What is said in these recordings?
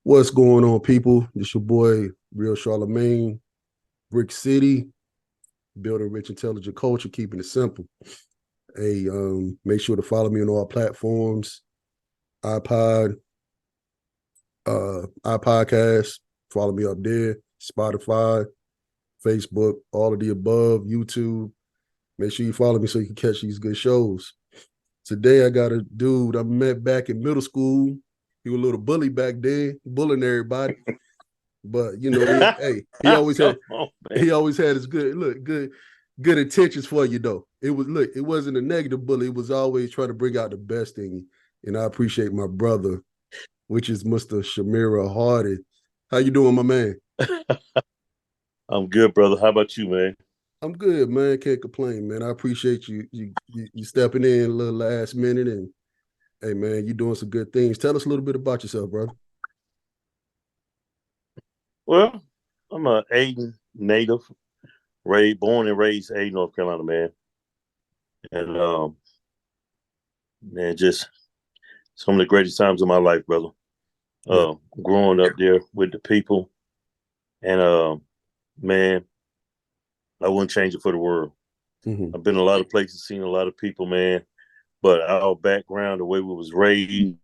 What's going on, people? This your boy, Real Charlemagne, Brick City, building rich, intelligent culture, keeping it simple. Hey, make sure to follow me on all platforms, iPod, iPodcast. Follow me up there, Spotify, Facebook, all of the above, YouTube. Make sure you follow me so you can catch these good shows. Today, I got a dude I met back in middle school. He was a little bully back then, bullying everybody. But he always had his good intentions for you though. It wasn't a negative bully. It was always trying to bring out the best in you. And I appreciate my brother, which is Mr. Shimura Hardy. How you doing, my man? I'm good, brother. How about you, man? I'm good, man. Can't complain, man. I appreciate you stepping in a little last minute, and hey, man, you doing some good things. Tell us a little bit about yourself, brother. Well, I'm a Ayden native, born and raised Ayden, North Carolina, man. And man, just some of the greatest times of my life, brother. Growing up there with the people, and man, I wouldn't change it for the world. Mm-hmm. I've been a lot of places, seen a lot of people, man. But our background, the way we was raised,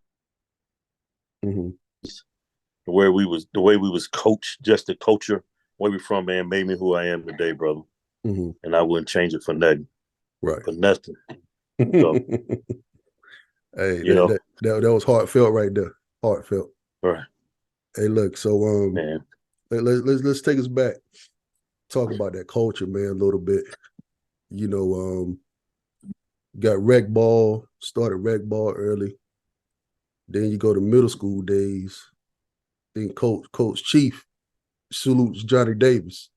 Mm-hmm. the way we was coached, just the culture, where we from, man, made me who I am today, brother. Mm-hmm. And I wouldn't change it for nothing. Right. For nothing. So, hey, that was heartfelt right there. Heartfelt. Right. Hey, look, so man, let's take us back. Talk about that culture, man, a little bit. Got rec ball, started rec ball early. Then you go to middle school days. Then Coach Chief salutes Johnny Davis.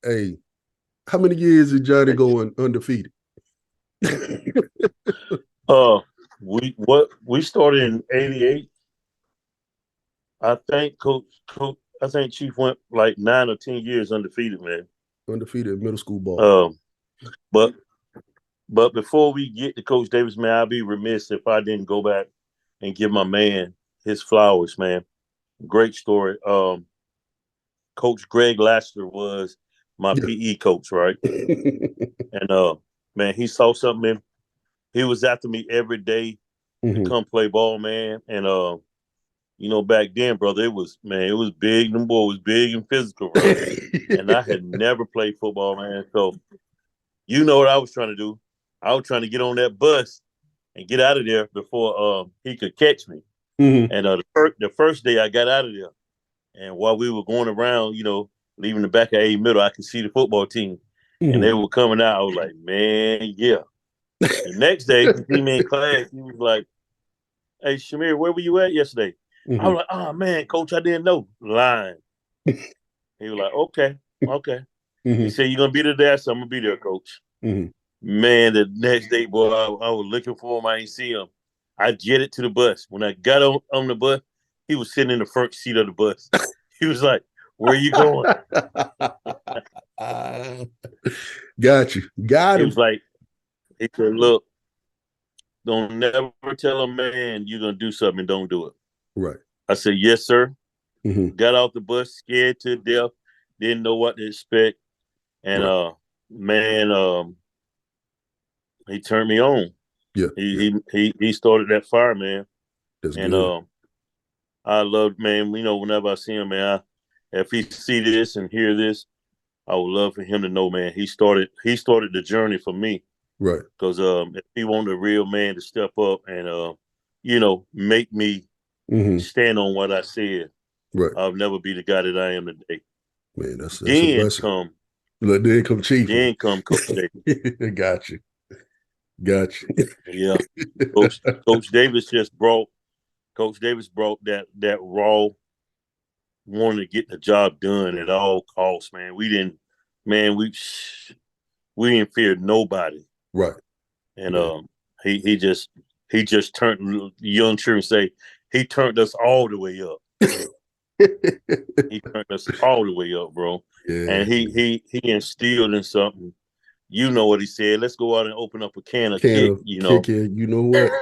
Hey, how many years did Johnny go undefeated? we started in '88. I think Chief went like 9 or 10 years undefeated, man. Undefeated in middle school ball. But before we get to Coach Davis, man, I'd be remiss if I didn't go back and give my man his flowers, man. Great story. Coach Greg Lassiter was my PE coach, right? And man, he saw something in. He was after me every day to come play ball, man. And back then, brother, it was big. Them boy was big and physical, bro. And I had never played football, man. So you know what I was trying to do? I was trying to get on that bus and get out of there before he could catch me. And the first day I got out of there, and while we were going around, leaving the back of A middle, I could see the football team, and they were coming out. I was like, man, yeah. The next day, he see me in class. He was like, "Hey, Shamir, where were you at yesterday?" I was like, "Oh man, coach, I didn't know." Lying. He was like, "Okay." He said, "You're gonna be there, so I'm gonna be there, coach." Man, the next day, boy, I was looking for him. I ain't see him. I jetted to the bus. When I got on the bus, he was sitting in the front seat of the bus. He was like, "Where are you going?" Got you. Got him. He was like, he said, "Look, don't never tell a man you're going to do something and don't do it." Right. I said, "Yes, sir." Got off the bus, scared to death, didn't know what to expect. And man, he turned me on. Yeah. He started that fire, man. That's and good. I love, man, whenever I see him, man, if he see this and hear this, I would love for him to know, man, he started the journey for me. Right. Because if he wanted a real man to step up and make me stand on what I said, right, I'll never be the guy that I am today. Man, that's a blessing. Then come Chief. Then come Coach Davis. Got you. Yeah. Coach Davis brought that raw wanting to get the job done at all costs, man. We didn't fear nobody. Right. And he just turned young true and say he turned us all the way up. He turned us all the way up, bro. Yeah. And he instilled in something. You know what he said? Let's go out and open up a can of kick. You know what?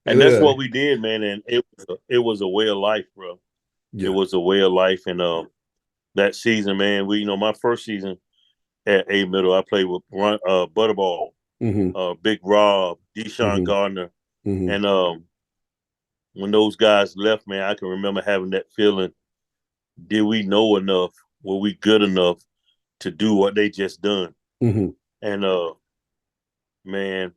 And that's what we did, man. And it was a way of life, bro. Yeah. It was a way of life. And that season, man, my first season at A Middle, I played with Butterball, Big Rob, Deshaun Gardner. And when those guys left, man, I can remember having that feeling, did we know enough? Were we good enough to do what they just done? And man,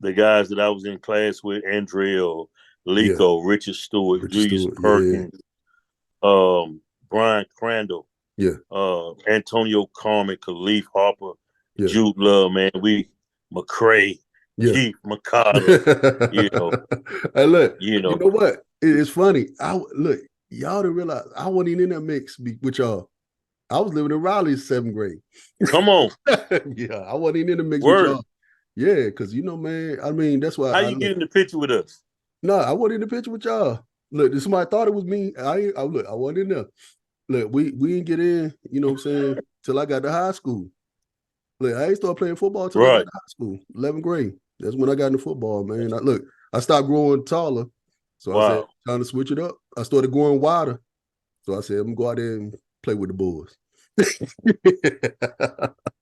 the guys that I was in class with, Andrell, Lico, Richard Stewart, Julius Perkins, Brian Crandall, Antonio Carmen, Khalif Harper, Jude Love, man, McCray, Keith McCarter, Hey, look, you know what? It's funny. Look, y'all didn't realize I wasn't even in that mix with y'all. I was living in Raleigh 7th grade. Come on. Yeah, I wasn't even in the mix with y'all. Yeah, because man, I mean, that's why. How you get in the picture with us? No, I wasn't in the picture with y'all. Look, somebody thought it was me. I wasn't in there. Look, we didn't get in, you know what I'm saying, till I got to high school. Look, I ain't started playing football till I got to high school, 11th grade. That's when I got into football, man. I stopped growing taller. So I said, time to switch it up. I started growing wider. So I said, I'm going to go out there and play with the boys.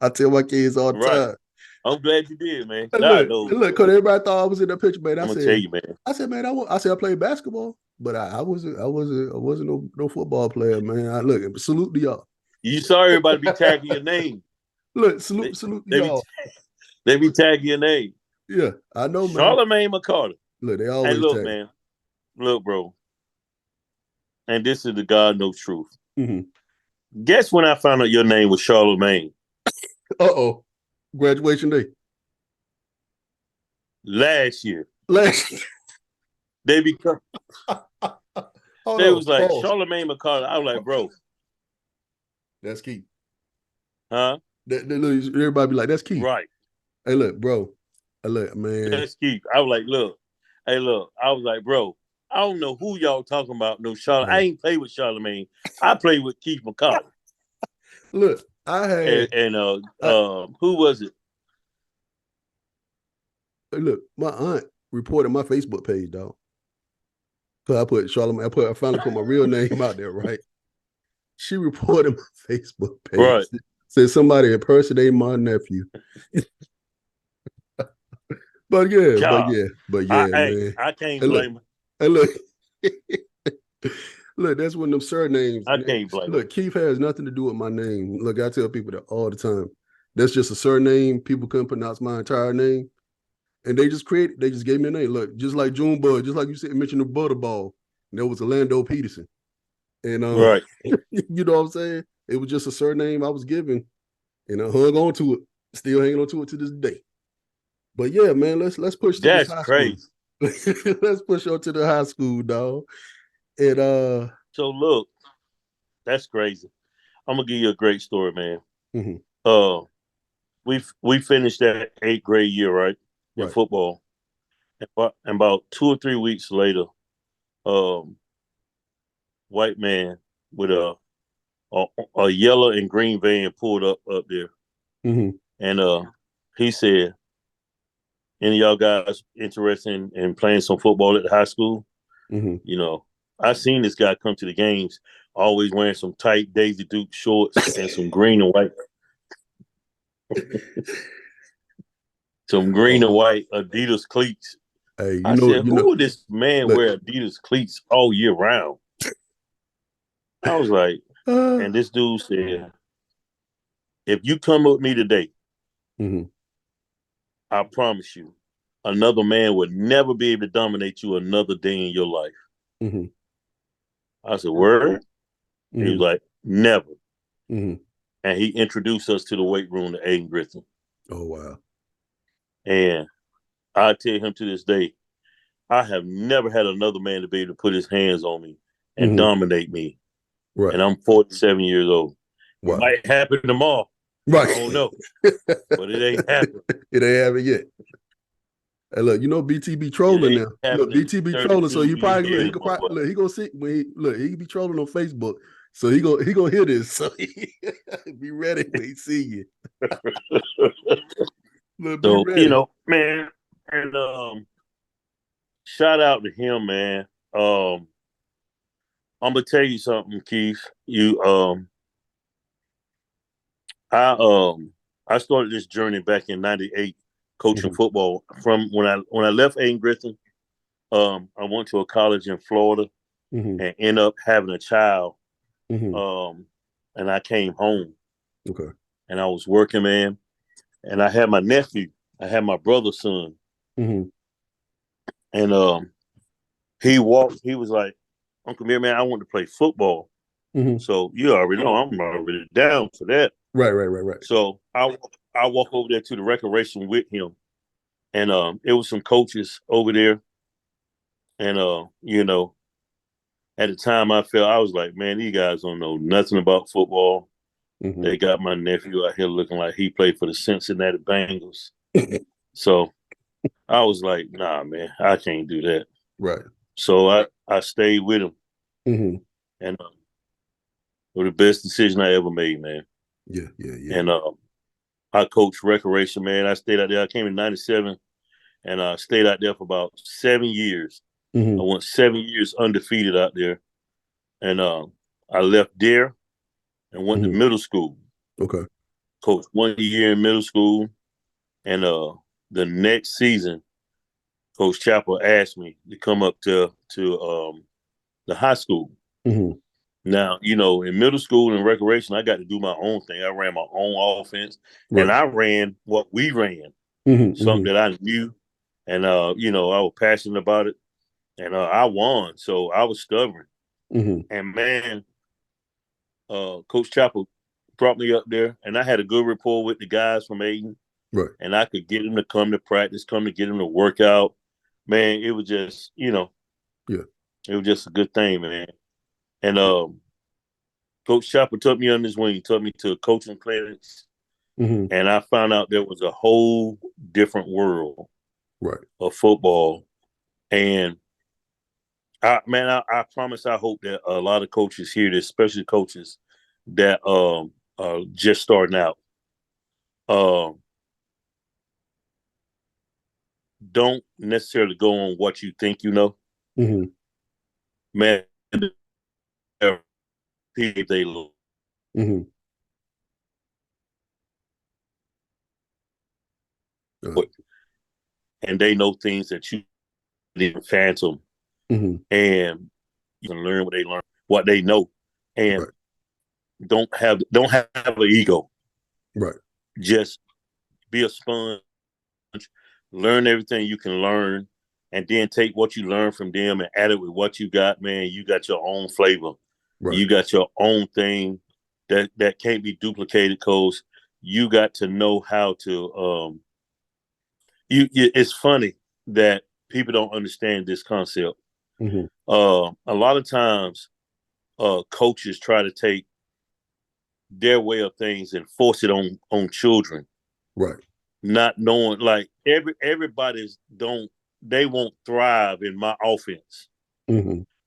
I tell my kids all the time. I'm glad you did, man. Look, because everybody thought I was in that picture, man. I'm gonna tell you, man. I said, man, I played basketball, but I wasn't no football player, man. Look, salute to y'all. You saw everybody be tagging your name. Look, salute to y'all. They be tagging your name. Yeah, I know, man. Charlemagne McCarter. Look, they always look, man. Look, bro. And this is the God knows truth. Guess when I found out your name was Charlemagne? Graduation day. Last year. They become. They was like Charlemagne McCarter. I was like, bro. That's Keith. Huh? Everybody be like, that's Keith. Right. Hey, look, bro. Hey, look, man. That's Keith. I was like, look. Hey, look. I was like, bro. I don't know who y'all talking about. No, Charlemagne. I ain't played with Charlemagne. I played with Keith McCarter. Look, I had who was it? Look, my aunt reported my Facebook page, dog. Cause I put Charlemagne. I finally put my real name out there, right? She reported my Facebook page. Right. Said somebody impersonated my nephew. But yeah, man. I can't blame her. Hey, look. Look, that's one of them surnames. I can't blame Look, Keith has nothing to do with my name. Look, I tell people that all the time. That's just a surname. People couldn't pronounce my entire name. And they just gave me a name. Look, just like Junebug, just like you said, mentioned the Butterball. And there was Orlando Peterson. And right. You know what I'm saying? It was just a surname I was given. And I hung on to it. Still hanging on to it to this day. But yeah, man, let's push to this high crazy. School. Let's push on to the high school, dog. And so look, that's crazy. I'm gonna give you a great story, man. We finished that 8th grade year, right? In football. And about 2 or 3 weeks later, white man with a yellow and green van pulled up there. And he said, any of y'all guys interested in playing some football at the high school? You know, I seen this guy come to the games always wearing some tight Daisy Duke shorts and some green and white. Some green and white Adidas cleats. Hey, I said, who would this man wear Adidas cleats all year round? I was like, and this dude said, if you come with me today, I promise you, another man would never be able to dominate you another day in your life. I said, word? He was like, never. And he introduced us to the weight room to Ayden Grifton. Oh, wow. And I tell him to this day, I have never had another man to be able to put his hands on me and dominate me. Right. And I'm 47 years old. Wow. It might happen tomorrow. Right. I don't know. But it ain't happened. It ain't happened yet. Hey, look, you know BT be trolling now. Look, BT be trolling, so he probably he gonna see when he be trolling on Facebook. So he gonna hear this. So be ready when he see you. Look, so, you know, man, and shout out to him, man. I'm gonna tell you something, Keith. I started this journey back in '98, coaching football. From when I left Ayden Grifton, I went to a college in Florida and ended up having a child. And I came home. Okay. And I was working, man. And I had my nephew. I had my brother's son. And he walked. He was like, "Uncle Mir, man, I want to play football." So you already know I'm already down for that. Right. So I walk over there to the recreation with him, and it was some coaches over there, and at the time I was like, man, these guys don't know nothing about football. They got my nephew out here looking like he played for the Cincinnati Bengals. So I was like, nah, man, I can't do that. Right. So I stayed with him, and it was the best decision I ever made, man. Yeah. And I coached recreation, man. I stayed out there. I came in '97, and I stayed out there for about 7 years. I went 7 years undefeated out there, and I left there and went to middle school. Okay. Coached 1 year in middle school, and the next season, Coach Chappell asked me to come up to the high school. Now, in middle school and recreation, I got to do my own thing. I ran my own offense, and I ran what we ran, something that I knew, and I was passionate about it, and I won. So I was stubborn, and man, Coach Chappell brought me up there, and I had a good rapport with the guys from Ayden, and I could get them to come to practice, come to get them to work out. Man, it was just, it was just a good thing, man. And Coach Chappell took me under his wing, took me to coaching clinics, and I found out there was a whole different world of football. And I promise, I hope that a lot of coaches hear this, especially coaches that are just starting out. Don't necessarily go on what you think you know. Man, they look. And they know things that you didn't phantom. And you can learn what they know. And don't have an ego. Just be a sponge, learn everything you can learn, and then take what you learn from them and add it with what you got, man. You got your own flavor. You got your own thing that can't be duplicated, because you got to know how to it's funny that people don't understand this concept. A lot of times coaches try to take their way of things and force it on children. Not knowing, like, everybody's they won't thrive in my offense.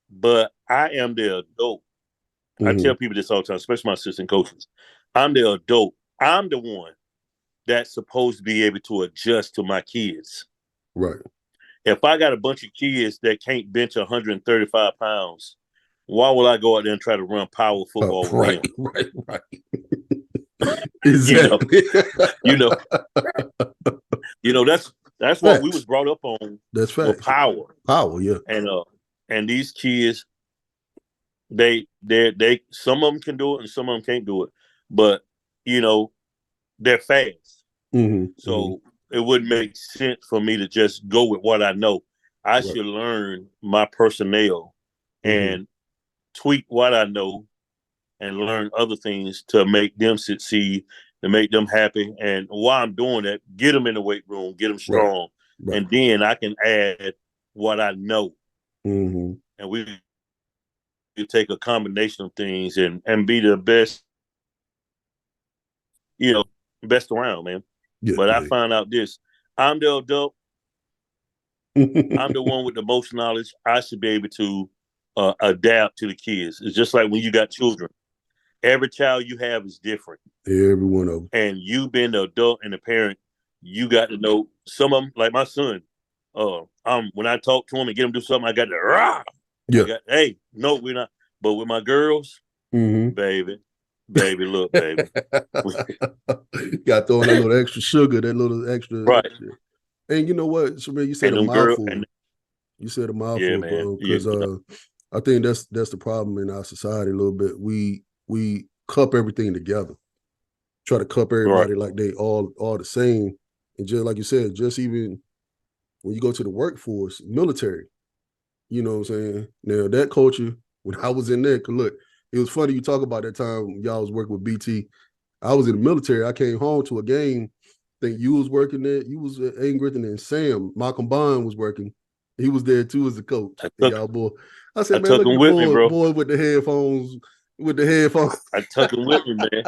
But I am the adult. I tell people this all the time, especially my assistant coaches. I'm the adult. I'm the one that's supposed to be able to adjust to my kids. If I got a bunch of kids that can't bench 135 pounds, why will I go out there and try to run power football with them? Exactly. That's what we was brought up on. That's fact. Power, yeah. And these kids, they some of them can do it and some of them can't do it, but they're fast. So it wouldn't make sense for me to just go with what I know. I should learn my personnel and tweak what I know and learn other things to make them succeed, to make them happy. And while I'm doing that, get them in the weight room, get them strong. And then I can add what I know. And we take a combination of things and be the best, best around, man. But I found out this. I'm the adult. I'm the one with the most knowledge. I should be able to adapt to the kids. It's just like when you got children. Every child you have is different. Every one of them. And you being the adult and the parent, you got to know some of them, like my son. when I talk to him and get him to do something, I got the rah. Yeah. Hey, no, we're not. But with my girls, baby, look, baby. Got throwing that little extra sugar, that little extra. Right. And you know what, Shimura, you said And a them girl, mouthful. and You said a yeah, mouthful, man. bro. Yeah, Because I think that's the problem in our society a little bit. We cup everything together. Try to cup right. everybody like they all the same. And just like you said, just even when you go to the workforce, military, you know what I'm saying? Now that culture, when I was in there, cause look, it was funny you talk about that time y'all was working with BT. I was in the military. I came home to a game. I think you was working there. You was at Ayden Grifton and Sam. Malcolm Bond was working. He was there too as a coach. And y'all boy. I I said, man, took look at him the with me, bro. boy with the headphones, with the headphones. I took him with me, man.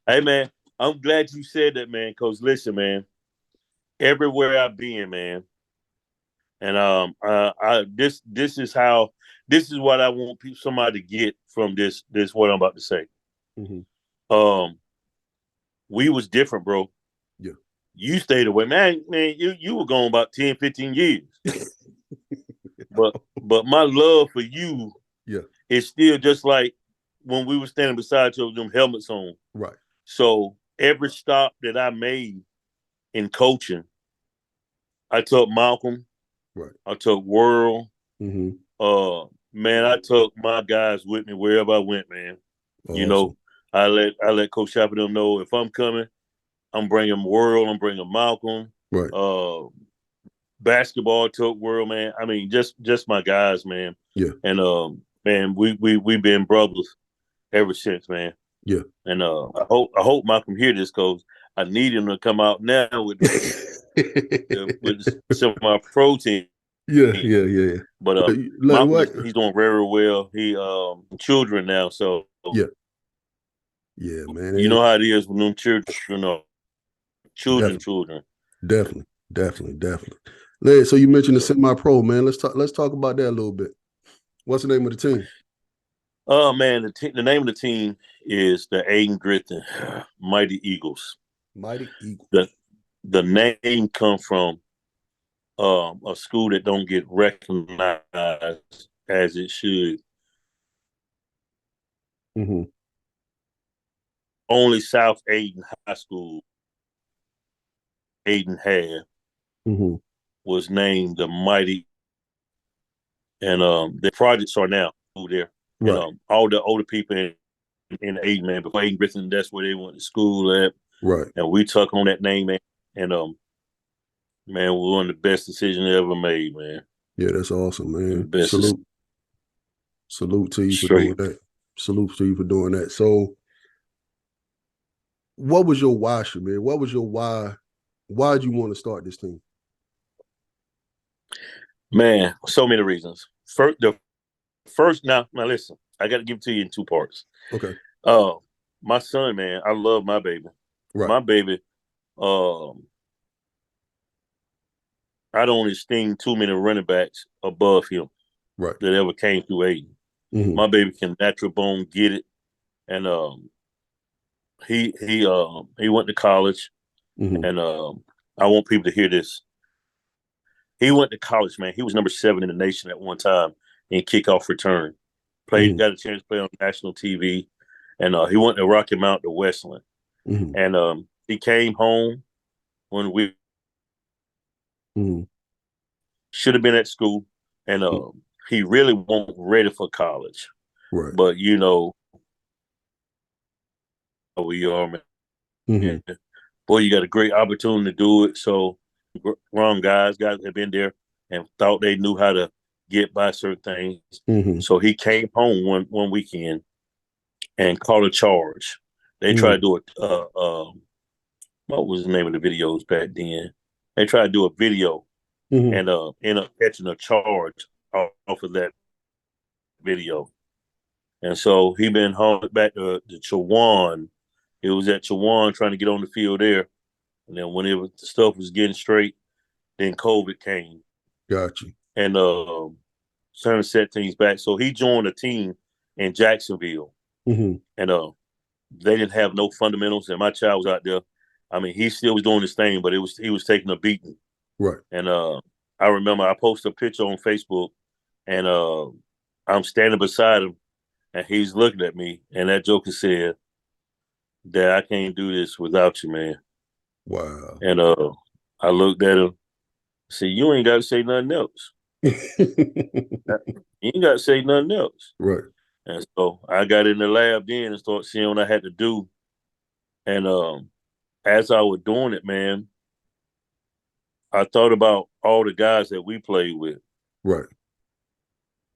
Hey, man, I'm glad you said that, man. Cause listen, man, everywhere I've been, man, and this is what I want somebody to get from this what I'm about to say. Um, we was different, bro. Yeah. You stayed away, man. You were gone about 10, 15 years. but my love for you, Yeah, is still just like when we were standing beside you with them helmets on. right. So every stop that I made in coaching, I took Malcolm, Right. I took World. Mm-hmm. Man, I took my guys with me wherever I went, man. You Awesome. know, I let Coach Shopper them know if I'm coming, I'm bringing World, I'm bringing Malcolm. Right. Basketball took World, man. I mean, just my guys, man. Yeah. And man, we been brothers ever since, man. Yeah. And I hope Malcolm hear this because I need him to come out now with some of my protein. Yeah. But Like Malcolm what? he's doing very well. He children now, so Yeah. Yeah, man. you know how it is with them children, you know, Definitely. children. Definitely. So you mentioned the semi-pro, man. Let's talk about that a little bit. What's the name of the team? Oh man, the name of the team is the Ayden Grifton Mighty Eagles. Mighty Eagles. The name come from a school that don't get recognized as it should. Only South Ayden High School Ayden had was named the Mighty, and the projects are now there. Right. And all the older people in Ayden, man, before Ayden Grifton, that's where they went to school at. Right. And we took on that name, man. And man, we're one of the best decisions ever made, man. Yeah, that's awesome, man. Best Salute to you for straight. doing that. Salute to you for doing that. So, what was your why, Shamir? What was your why? Why'd you want to start this team? Man, so many reasons. First, now listen, I got to give it to you in two parts. Okay. My son, man, I love my baby. Right. My baby, I don't esteem too many running backs above him. Right. That ever came through Ayden. My baby can natural bone get it, and he went to college, and I want people to hear this. He went to college, man. He was number 7 in the nation at one time in kickoff return. Got a chance to play on national TV, and he went to Rocky Mount to Westland, and he came home when we should have been at school, and he really wasn't ready for college. Right. But you know, we are, man. Boy, you got a great opportunity to do it. So, wrong guys have been there and thought they knew how to get by certain things. So he came home one weekend and caught a charge. They tried to do it. What was the name of the videos back then? They tried to do a video and end up catching a charge off of that video. And so he been hauled back to Chawan. It was at Chawan trying to get on the field there. And then when the stuff was getting straight, then COVID came. Got you. And trying to set things back. So he joined a team in Jacksonville. And they didn't have no fundamentals. And my child was out there. I mean, he still was doing his thing, but he was taking a beating. Right. And I remember I posted a picture on Facebook, and I'm standing beside him, and he's looking at me, and that joker said that I can't do this without you, man. Wow. And I looked at him, said, "You ain't got to say nothing else. You ain't got to say nothing else." Right. And so I got in the lab then and started seeing what I had to do. And as I was doing it, man, I thought about all the guys that we played with. Right.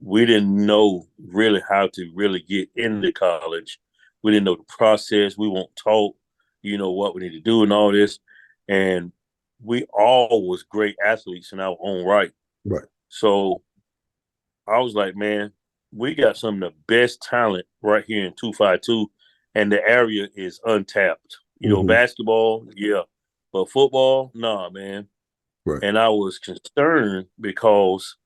We didn't know really how to really get into college. We didn't know the process. We weren't taught, what we need to do and all this. And we all was great athletes in our own right. Right. So I was like, man, we got some of the best talent right here in 252, and the area is untapped. Mm-hmm. Basketball, yeah, but football, nah, man. Right. And I was concerned because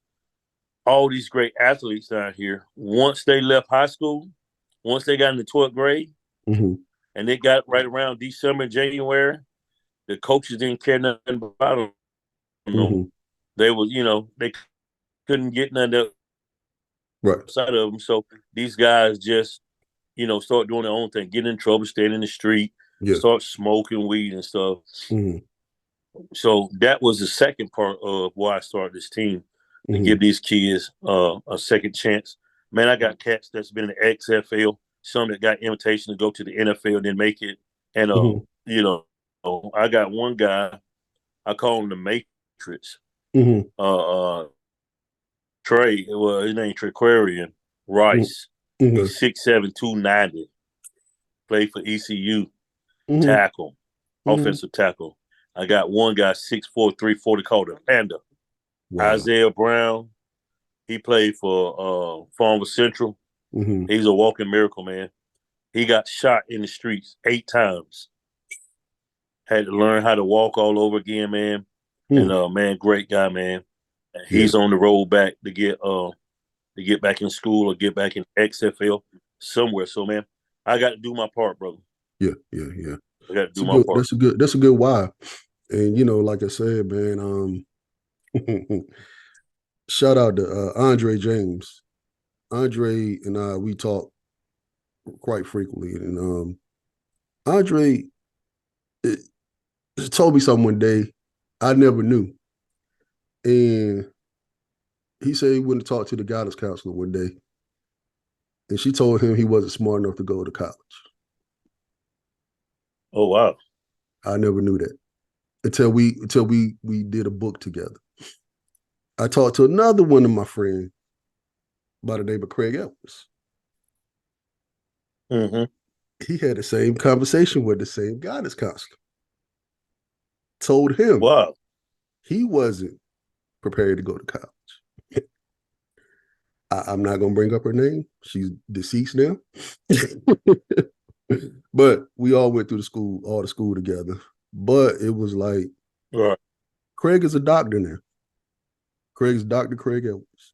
all these great athletes down here, once they left high school, once they got in the 12th grade, Mm-hmm. and they got right around December, January, the coaches didn't care nothing about them no Mm-hmm. more. They was, they couldn't get nothing Right. outside of them. So these guys just, start doing their own thing, get in trouble, staying in the street, Yeah. start smoking weed and stuff. Mm-hmm. So that was the second part of why I started this team, to Mm-hmm. give these kids a second chance. Man, I got cats that's been in the XFL, some that got invitation to go to the NFL and then make it. And Mm-hmm. I got one guy, I call him the Matrix. Mm-hmm. Trey, well, his name Trequarian Rice. Mm-hmm. He's 6'7", 290. Played for ECU, Mm-hmm. tackle, Mm-hmm. offensive tackle. I got one guy, 6'4", 340, called a Panda. Wow. Isaiah Brown, he played for Farmer Central. Mm-hmm. He's a walking miracle, man. He got shot in the streets 8 times. Had to learn how to walk all over again, man. And Mm. man, great guy, man. Yeah. He's on the road back to get back in school or get back in XFL somewhere. So, man, I got to do my part, brother. Yeah. Yeah. Yeah. I got to It's do a my good. part. That's a good why. And like I said, man. Shout out to Andre James. Andre and I, we talk quite frequently, and Andre it, told me something one day I never knew, and he said he went to talk to the guidance counselor one day, and she told him he wasn't smart enough to go to college. Oh, wow. I never knew that until we did a book together. I talked to another one of my friends by the name of Craig Edwards. Mm-hmm. He had the same conversation with the same guidance counselor. Told him Wow. he wasn't prepared to go to college. I'm not going to bring up her name. She's deceased now. But we all went through all the school together. But it was like, Right. Craig is a doctor now. Craig's Dr. Craig Edwards.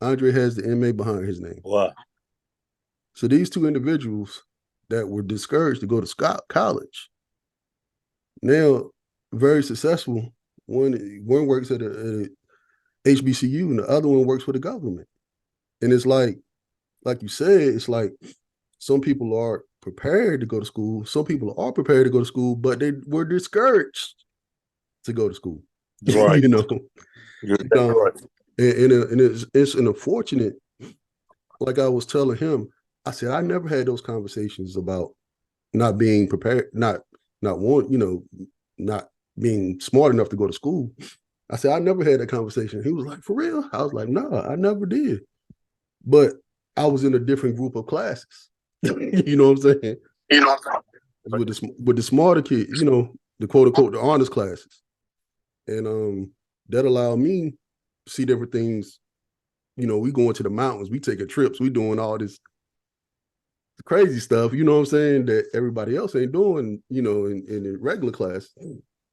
Andre has the MA behind his name. Wow. So these two individuals that were discouraged to go to college, now very successful. One works at a HBCU and the other one works for the government. And it's like you said, it's like some people are prepared to go to school. Some people are prepared to go to school, but they were discouraged to go to school. Right. You're exactly Um, right. and it's an unfortunate, like I was telling him, I said, I never had those conversations about not being prepared, not being smart enough to go to school. I said, I never had that conversation. He was like, for real? I was like, no, I never did. But I was in a different group of classes. You know what I'm saying? With the smarter kids, the quote unquote the honors classes. And that allowed me to see different things. We going to the mountains, we taking trips, we doing all this crazy stuff, you know what I'm saying, that everybody else ain't doing, in the regular class.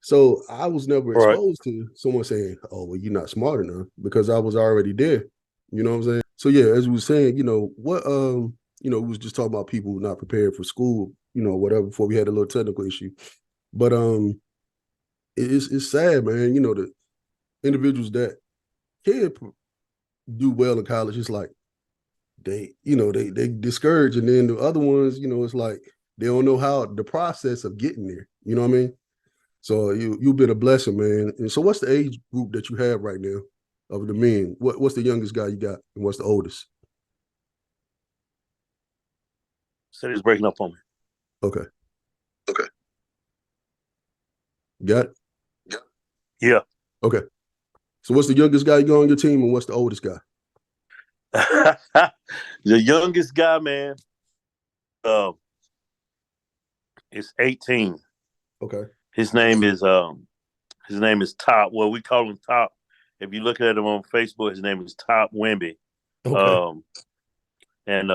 So I was never Right. exposed to someone saying, oh, well, you're not smart enough, because I was already there. You know what I'm saying? So yeah, as we were saying, we was just talking about people not prepared for school, whatever, before we had a little technical issue. But it's sad, man, individuals that can do well in college, it's like they discourage, and then the other ones, it's like they don't know how the process of getting there. You know what I mean? So you've been a blessing, man. And so, what's the age group that you have right now of the men? What's the youngest guy you got, and what's the oldest? Said he's breaking up on me. Okay. Okay. Got it? Yeah. Okay. So what's the youngest guy you got on your team, and what's the oldest guy? The youngest guy, man, is 18. Okay. His name is Top. Well, we call him Top. If you look at him on Facebook, his name is Top Wimby. Okay. And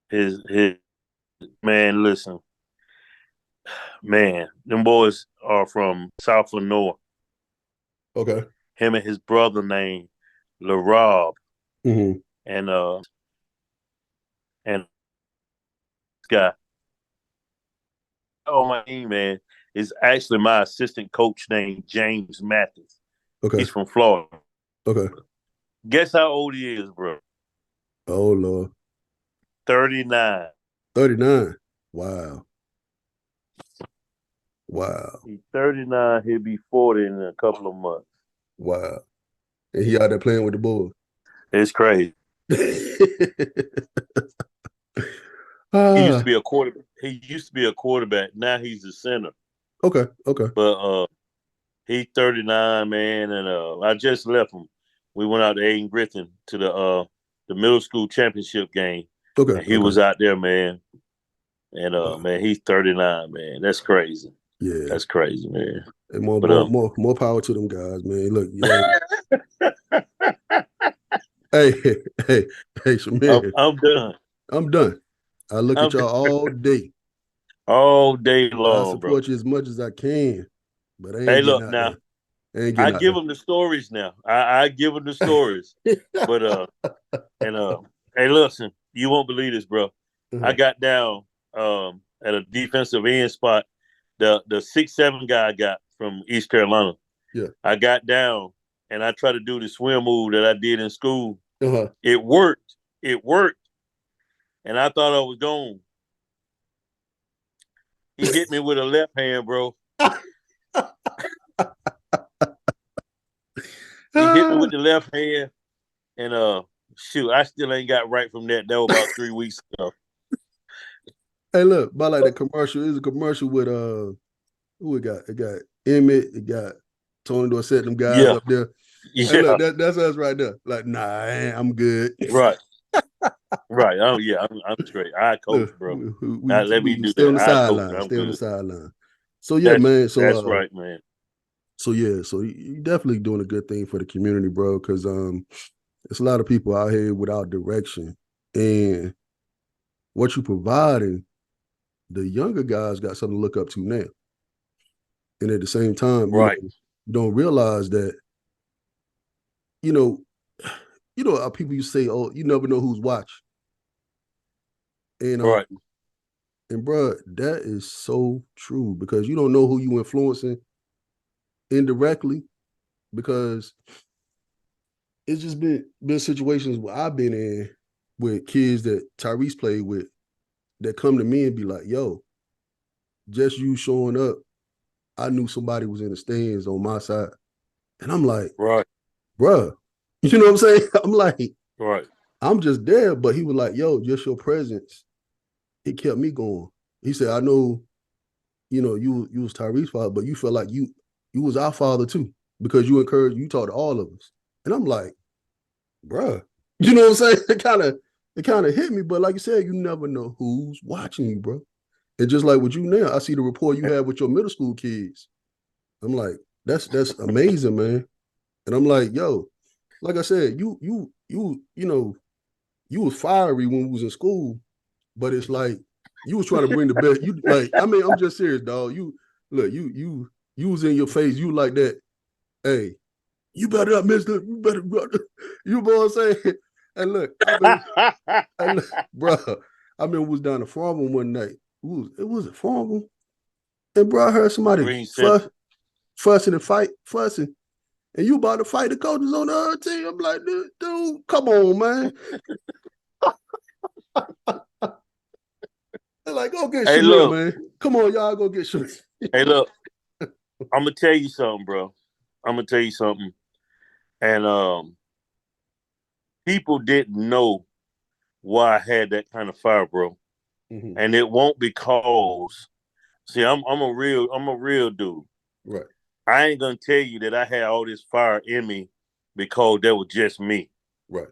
his man, listen, man, them boys are from South Lenore. Okay. Him and his brother named LaRob. Mm-hmm. And this guy on my team, man, is actually my assistant coach named James Mathis. Okay. He's from Florida. Okay. Guess how old he is, bro? Oh Lord. 39. 39. Wow. Wow. He's 39. He'll be 40 in a couple of months. Wow. And he out there playing with the Bulls. It's crazy. He used to be a quarterback. He used to be a quarterback. Now he's a center. Okay. Okay. But he's 39, man, and I just left him. We went out to Ayden Grifton to the middle school championship game. Okay. And he was out there, man. And man, he's 39, man. That's crazy. Yeah. That's crazy, man. And more power to them guys, man. Look, hey, Shamir. I'm done. I'm done. I look at y'all all day. All day long, I support you as much as I can, but I ain't getting out now, there. I give them the stories now. I give them the stories. But hey, listen, you won't believe this, bro. Uh-huh. I got down at a defensive end spot. The 6'7" guy I got from East Carolina. Yeah. I got down and I tried to do the swim move that I did in school. Uh-huh. It worked. And I thought I was gone. He hit me with a left hand, bro. He hit me with the left hand. And shoot, I still ain't got right from that. That was about 3 weeks ago. Hey, look, by like the commercial, is a commercial with who we got? It got Emmett, it got Tony Dorsett, them guys up there. Yeah, hey, look, that's us right there. Like, nah, I'm good. Right. Right. Oh yeah, I'm straight. I coach, bro. Let me do stay that. On the sideline. Stay on the sideline. So yeah, man. So that's right, man. So yeah, so you definitely doing a good thing for the community, bro. Because there's a lot of people out here without direction, and what you providing, the younger guys got something to look up to now. And at the same time, right, you don't realize that, how people you say, oh, you never know who's watching. And right. And bro, that is so true, because you don't know who you influencing indirectly, because it's just been situations where I've been in with kids that Tyrese played with that come to me and be like, yo, just you showing up, I knew somebody was in the stands on my side. And I'm like, right, bruh, you know what I'm saying? I'm like, right. I'm just there. But he was like, yo, just your presence, it kept me going. He said, I know, you was Tyrese's father, but you felt like you was our father too, because you talked to all of us. And I'm like, bruh, you know what I'm saying? It kind of hit me. But like you said, you never know who's watching you, bro. And just like with you now, I see the rapport you have with your middle school kids. I'm like, that's amazing, man. And I'm like, yo, like I said, you was fiery when we was in school, but it's like you was trying to bring the best. You like, I mean, I'm just serious, dog. You look, you was in your face. You like that. Hey, you better not miss it. You better, you know what I'm saying? And look, bro, I mean, we was down to Farmville one night. It was Farmville, and bro, I heard somebody fuss. fussing, and you about to fight the coaches on the other team. I'm like, dude, come on, man. They're like, go get Shimura, man. Come on, y'all, go get Shimura. Hey, look, I'm gonna tell you something, bro. I'm gonna tell you something, and people didn't know why I had that kind of fire, bro. Mm-hmm. And it won't because, see, I'm a real dude. Right. I ain't gonna tell you that I had all this fire in me because that was just me. Right.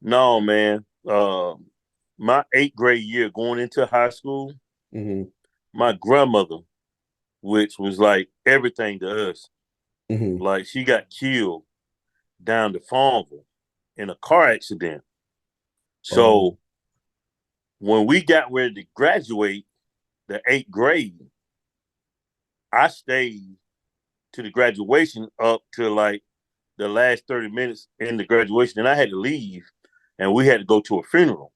No, man. My 8th grade year going into high school, mm-hmm. my grandmother, which was like everything to us, mm-hmm. like she got killed down to Farmville in a car accident. So when we got ready to graduate the 8th grade, I stayed to the graduation up to like the last 30 minutes in the graduation. And I had to leave and we had to go to a funeral.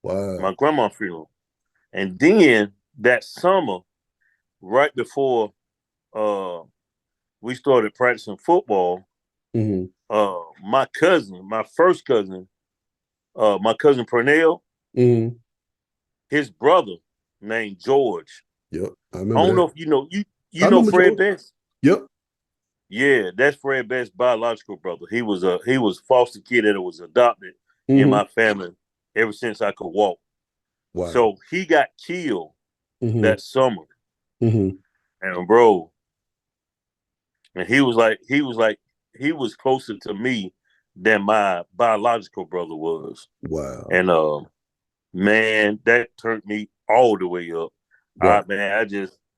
Wow. My grandma's funeral. And then that summer, right before we started practicing football, mm-hmm. my first cousin, my cousin Pernell, mm-hmm. his brother named George. Yep. I I remember don't that. know if you know I know remember Fred George. Best. Yep. Yeah, that's Fred Best's biological brother. He was a foster kid that was adopted in mm-hmm. my family ever since I could walk. Wow. So he got killed mm-hmm. that summer. Mm-hmm. And bro, and he was closer to me than my biological brother was. Wow. And man, that turned me all the way up. Right.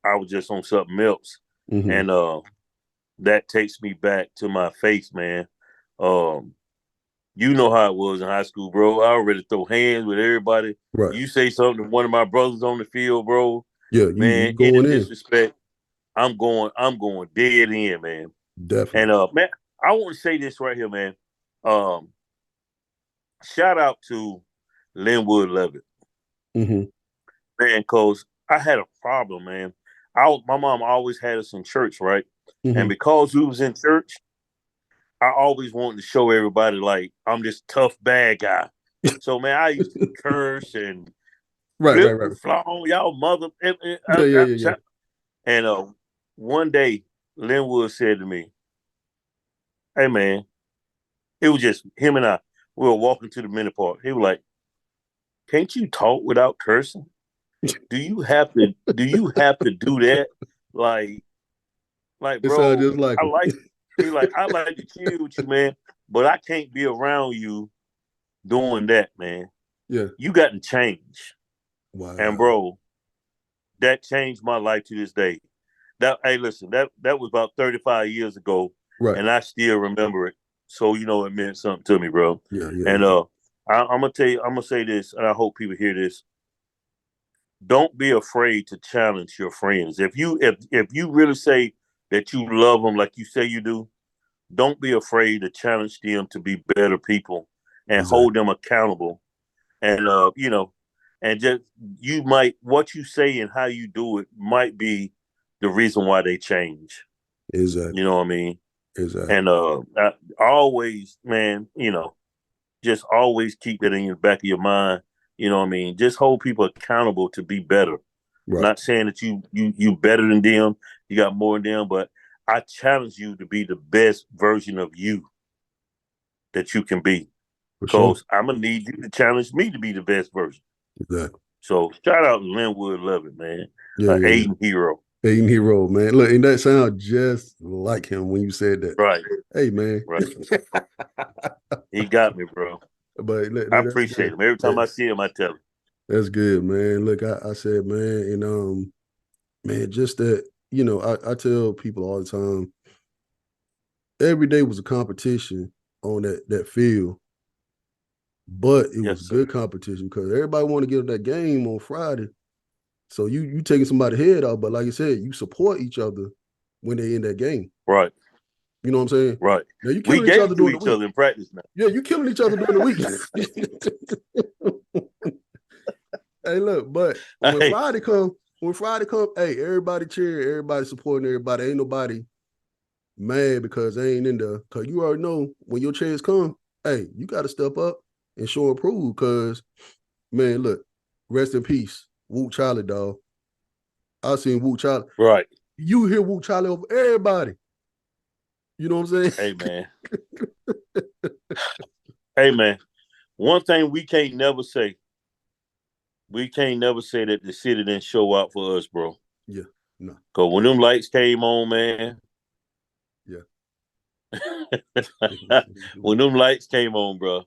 I was just on something else. mm-hmm. And that takes me back to my faith, man. You know how it was in high school, bro. I already throw hands with everybody. Right. You say something to one of my brothers on the field, bro. Yeah, you Man, going any in. disrespect, I'm going dead in, man. Definitely. And man, I want to say this right here, man. Um, Shout out to Linwood Levitt, mm-hmm. man, because I had a problem, man. My mom always had us in church, right? Mm-hmm. And because we was in church, I always wanted to show everybody like I'm this tough bad guy. So man, I used to curse and right. fly on y'all mother. Yeah. And one day, Linwood said to me, "Hey man," it was just him and I. We were walking to the mini park. He was like, "Can't you talk without cursing? Do you have to? Do you have to do that? Like, it sounds bro, just like I him. like." He like, "I like to chill with you, man, but I can't be around you doing that, man. Yeah. You got to change." Wow. And bro, that changed my life to this day. Hey, listen, that was about 35 years ago, right. And I still remember it. So it meant something to me, bro. Yeah. And I'm gonna tell you, I'm gonna say this, and I hope people hear this. Don't be afraid to challenge your friends. If you really say that you love them like you say you do, don't be afraid to challenge them to be better people and hold them accountable. And and just what you say and how you do it might be the reason why they change. Exactly. You know what I mean? Exactly. And I always, man, just always keep that in the back of your mind. You know what I mean? Just hold people accountable to be better. Right. Not saying that you better than them, you got more than them, but I challenge you to be the best version of you that you can be. Because I'm gonna need you to challenge me to be the best version. Exactly. So shout out to Linwood Levitt, man. Yeah. Ayden hero. Ayden hero, man. Look, and that sounds just like him when you said that. Right. Hey, man. Right. He got me, bro. But look, I appreciate him. Every time I see him, I tell him. That's good, man. Look, I said, man, and man, just that, I tell people all the time, every day was a competition on that field. But it was good competition because everybody want to get on that game on Friday. So you taking somebody's head out, but like you said, you support each other when they in that game. Right. You know what I'm saying? Right. Now you We killing each other during each the week. other in practice now. Yeah, you killing each other during the week. Hey, look, but when Friday come, hey, everybody cheering, everybody supporting everybody. Ain't nobody mad because they ain't in there. Cause you already know when your chance come, hey, you got to step up and show and prove. Cause man, look, rest in peace, Woo Charlie, dog. I seen Woo Charlie. Right. You hear Woo Charlie over everybody. You know what I'm saying? Hey, man. Hey, man. One thing we can't never say that the city didn't show out for us, bro. Yeah. No. Because when them lights came on, man. Yeah. When them lights came on, bro,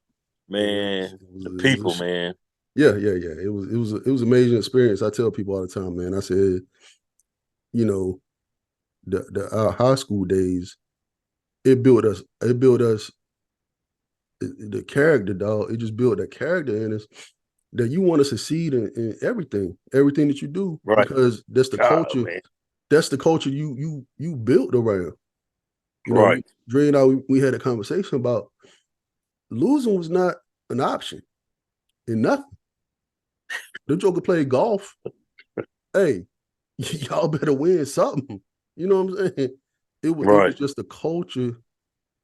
Yeah, man, the people, man. Yeah. It was an amazing experience. I tell people all the time, man. I said, you know, our high school days, it built us. The character, dog. It just built that character in us that you want to succeed in everything that you do, Right. because that's the culture. Man. That's the culture you built around. You know, Right. Dre and I, we had a conversation about losing was not an option in nothing. The Joker played golf. Hey, y'all better win something. You know what I'm saying? It was just a culture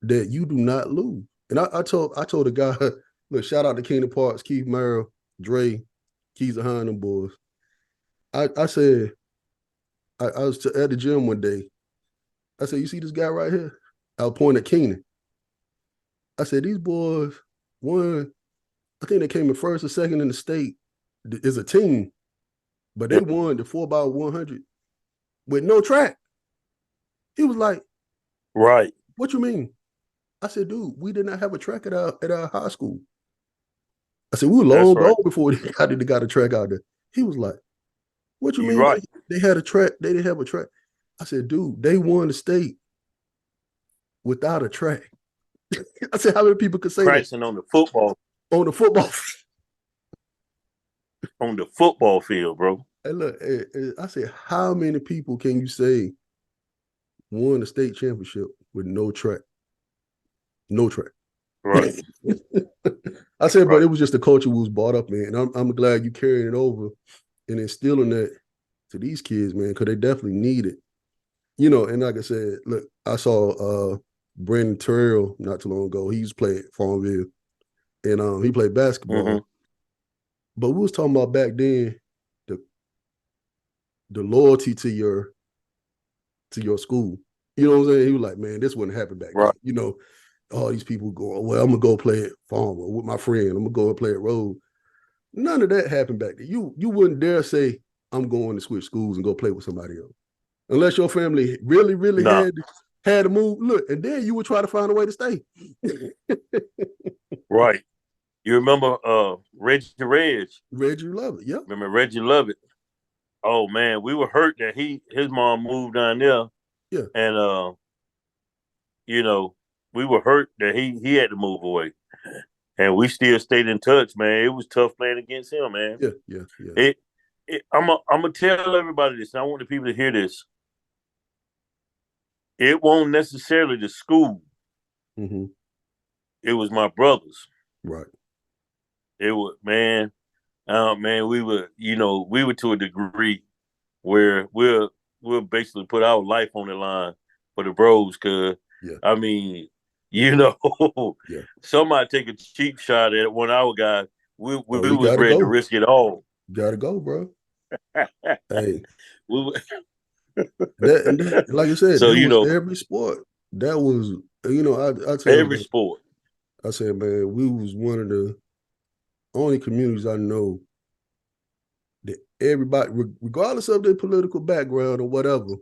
that you do not lose. And I told the guy, look, shout out to Kingdom Parks, Keith Merrill, Dre, Keys behind them boys. I said, I was at the gym one day. I said, you see this guy right here? I was pointing at Keenan. I said, these boys, one, I think they came in first or second in the state as a team, but they won the 4x100 with no track. He was like, right. What you mean? I said, dude, we did not have a track at our high school. I said, we were long gone before they got a track out there. He was like, what you mean? Right. They had a track. They didn't have a track. I said, dude, they won the state without a track. I said, how many people could say Practicing that? on the football. On the football field. On the football field, bro. Hey, look, I said, how many people can you say won the state championship with no track? No track. Right. I said, but it was just the culture we was brought up in. And I'm glad you carrying it over and instilling that to these kids, man, because they definitely need it. You know, and like I said, look, I saw Brandon Terrell not too long ago. He used to play at Farmville, and he played basketball. Mm-hmm. But we was talking about back then the loyalty to your school. You know what I'm saying? He was like, man, this wouldn't happen back then. You know, all these people go, well, I'm gonna go play at Farmville with my friend. I'm gonna go and play at Road. None of that happened back then. You wouldn't dare say, I'm going to switch schools and go play with somebody else. Unless your family really had to move. Look, and then you would try to find a way to stay. Right. You remember Reggie Reg? Reggie Lovett, yeah. Remember Reggie Lovett? Oh man, we were hurt that his mom moved down there. Yeah. And you know, we were hurt that he had to move away. And we still stayed in touch, man. It was tough playing against him, man. Yeah. I'm gonna tell everybody this, and I want the people to hear this. It won't necessarily the school. Mm-hmm. It was my brothers. Right. It was man, we were to a degree where we'll basically put our life on the line for the bros, cause I mean, somebody take a cheap shot at one of our guys. We was ready to risk it all. Gotta go, bro. Hey. That, like I said, so every sport. That was, I tell every sport. I said, man, we was one of the only communities I know that everybody, regardless of their political background or whatever,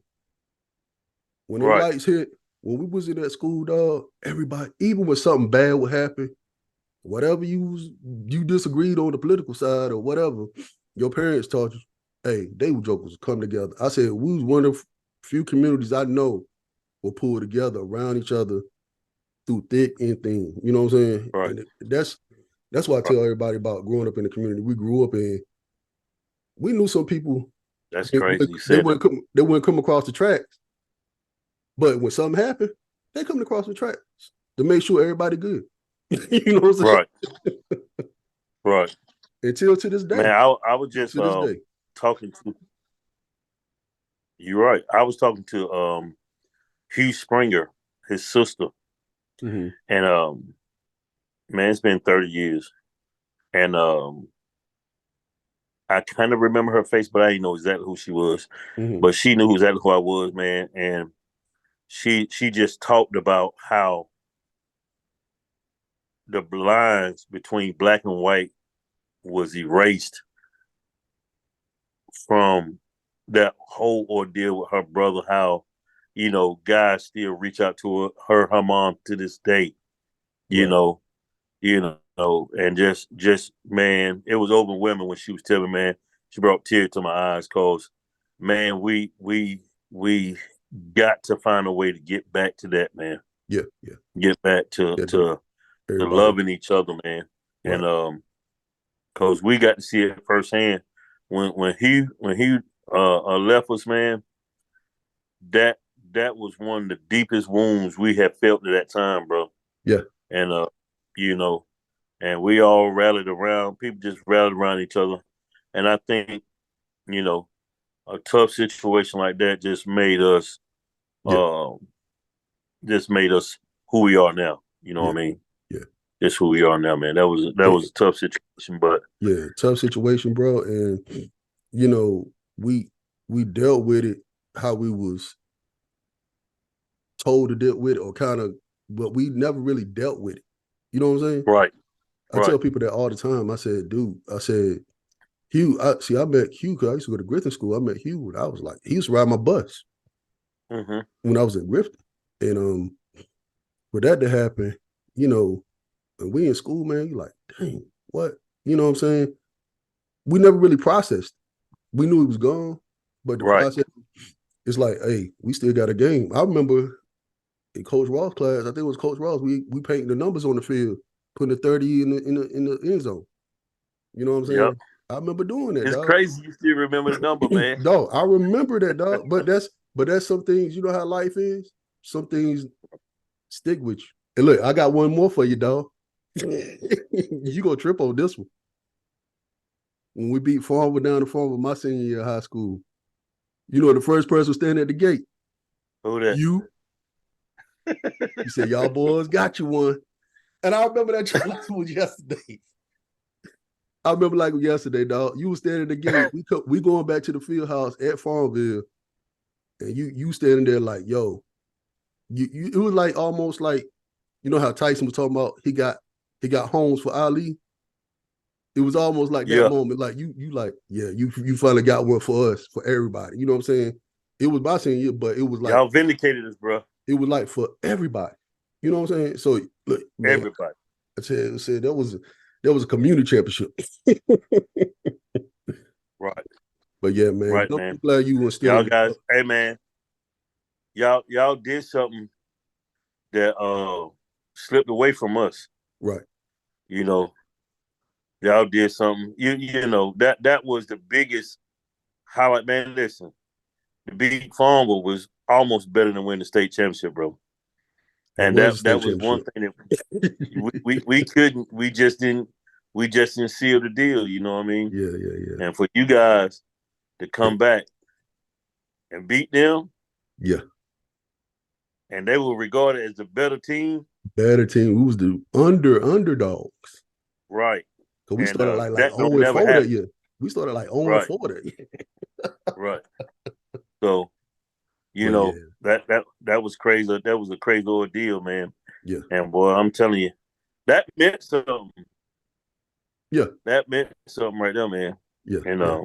when the lights hit, when we was in that school, dog, everybody, even when something bad would happen, whatever you disagreed on the political side or whatever, your parents taught you, hey, they were jokers come together. I said, we was one of the few communities I know will pull together around each other through thick and thin. You know what I'm saying? Right. And that's why I tell everybody about growing up in the community we grew up in. We knew some people. That's crazy. They wouldn't come across the tracks. But when something happened, they come across the tracks to make sure everybody good. You know what I'm saying? Right. Until to this day. Man, I was just talking to. You're right. I was talking to Hugh Springer his sister, Mm-hmm. and man, it's been 30 years, and I kind of remember her face, but I didn't know exactly who she was. Mm-hmm. But she knew exactly who I was, man, and she just talked about how the lines between black and white was erased from that whole ordeal with her brother. How guys still reach out to her mom to this day. You Right. know, and just man, it was overwhelming when she was telling me, man. She brought tears to my eyes, cause man, we got to find a way to get back to that, man. Yeah. Yeah. Get back to Yeah. to to Everybody. loving each other, man. Right. And cause we got to see it firsthand when he left us, man. That that was one of the deepest wounds we have felt at that time, bro. Yeah. And you know, and we all rallied around. People just rallied around each other, and I think you know a tough situation like that Yeah. uh, just made us who we are now. You know Yeah. what I mean? Yeah. Just who we are now, man. That was a tough situation, but Yeah. Tough situation, bro. And you know, we we dealt with it how we was told to deal with it, or kind of, but we never really dealt with it. You know what I'm saying? right, I tell right, people that all the time. I said, dude, I said, Hugh, I met Hugh because I used to go to Grifton School. I met Hugh and I was like, he used to ride my bus mm-hmm. when I was in Grifton. And for that to happen, you know, and we in school, man, you like, dang, what? You know what I'm saying? We never really processed. We knew he was gone, but the right, process, it's like, hey, we still got a game. I remember in Coach Ross' class, I think it was Coach Ross, we painting the numbers on the field, putting the 30 in the end zone. You know what I'm yep. saying? I remember doing that, It's dog. crazy you still remember the number, man. Dog, I remember that, dog. But that's some things, you know how life is? Some things stick with you. And look, I got one more for you, dog. You gonna trip on this one. When we beat Farmville down to Farmville my senior year of high school, you know the first person standing at the gate? Who that? You. You said, y'all boys got you one. And I remember that was yesterday. I remember like yesterday, dog. You was standing at the gate. We going back to the field house at Farmville, and you standing there like, yo, you it was like almost like, you know how Tyson was talking about he got homes for Ali. It was almost like that Yeah, moment, like you like, yeah, you finally got one for us, for everybody. You know what I'm saying? It was my senior year, but y'all vindicated us, bro. it was like for everybody. You know what I'm saying? So look, man, Everybody. I said that was a community championship. Right, But yeah, man, right, but I'm man. glad you Y'all instilling guys, hey man, y'all did something that slipped away from us. right. You know, y'all did something. That was the biggest highlight, man. Listen, the beat Fongo was almost better than winning the state championship, bro. That And was a that state was one championship. thing that we couldn't we just didn't seal the deal. You know what I mean? Yeah, yeah, yeah. And for you guys to come back and beat them, Yeah. and they were regarded as the better team, Better team. We was the underdogs. right? Cause we And started like that 0 don't and never 4 that happen, year. We started like 0 and right? 4 that year. Right. So But yeah, that was crazy. That was a crazy ordeal, man. yeah, And boy, I'm telling you, that meant something. yeah, That meant something right there, man. yeah, And yeah.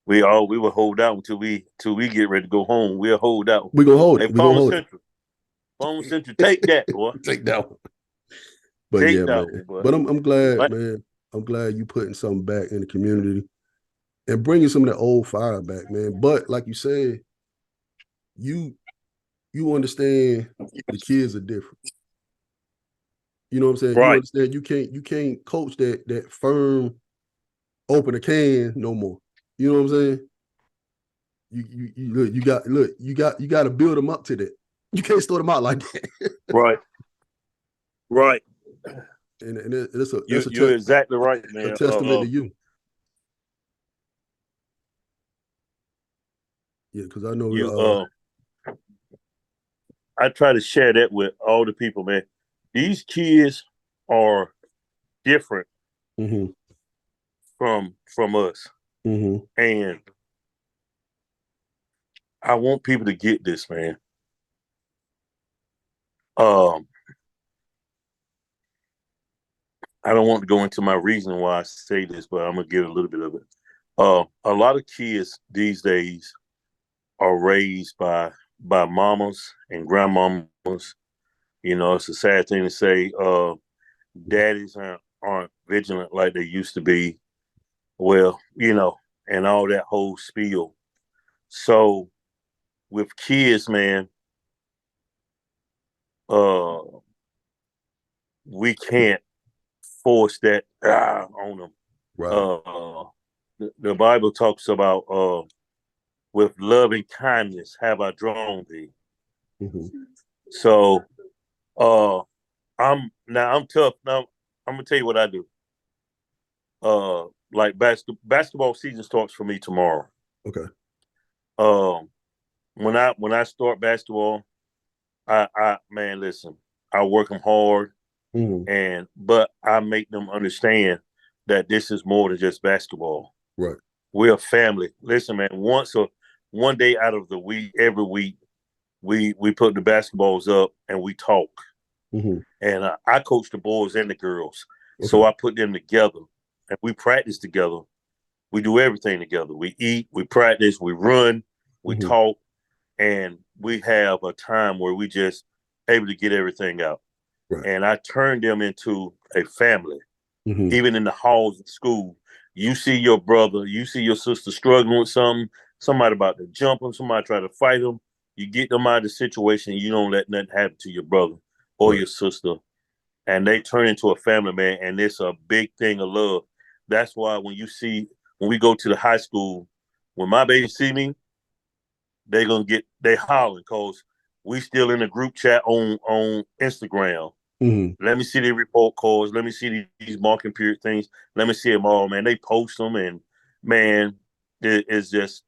we will hold out until we get ready to go home. We'll hold out. We gonna hold Hey, it. We gonna hold Farmer Central, take that, boy. it. Take that one. But Take yeah, that one, man. boy. But I'm glad, But, man. I'm glad you putting something back in the community and bringing some of that old fire back, man. But like you said, you you understand the kids are different. You know what I'm saying? You right. understand you can't coach that firm open a can no more. You know what I'm saying? You got to build them up to that. You can't start them out like that. Right. Right. And it's a You're exactly right, man. testament to you. Yeah, because I know you I try to share that with all the people, man. These kids are different Mm-hmm. from us, Mm-hmm. and I want people to get this, man. Um, I don't want to go into my reason why I say this, but I'm gonna give a little bit of it. A lot of kids these days are raised by mamas and grandmamas. You know, it's a sad thing to say. Daddies aren't vigilant like they used to be. Well, you know, and all that whole spiel. So with kids, man, uh, we can't force that on them. Right. The Bible talks about with loving kindness have I drawn thee. Mm-hmm. So uh, I'm tough. Now I'm gonna tell you what I do. Like basketball season starts for me tomorrow. Okay. Um, when I start basketball, I man, listen, I work them hard, Mm-hmm. but I make them understand that this is more than just basketball. Right. We're a family. Listen, man, one day out of the week, every week, we put the basketballs up and we talk. Mm-hmm. And I coach the boys and the girls, Okay. so I put them together and we practice together. We do everything together. We eat, we practice, we run, we Mm-hmm. talk, and we have a time where we just able to get everything out. Right. And I turn them into a family. Mm-hmm. Even in the halls of school, you see your brother, you see your sister struggling with something, somebody about to jump them, somebody try to fight them. You get them out of the situation. You don't let nothing happen to your brother or Right. your sister, and they turn into a family, man. And it's a big thing of love. That's why when we go to the high school, when my babies see me, they hollering because we still in a group chat on Instagram. Mm-hmm. Let me see the report cards. Let me see these marking period things. Let me see them all, man. They post them, and man, it's just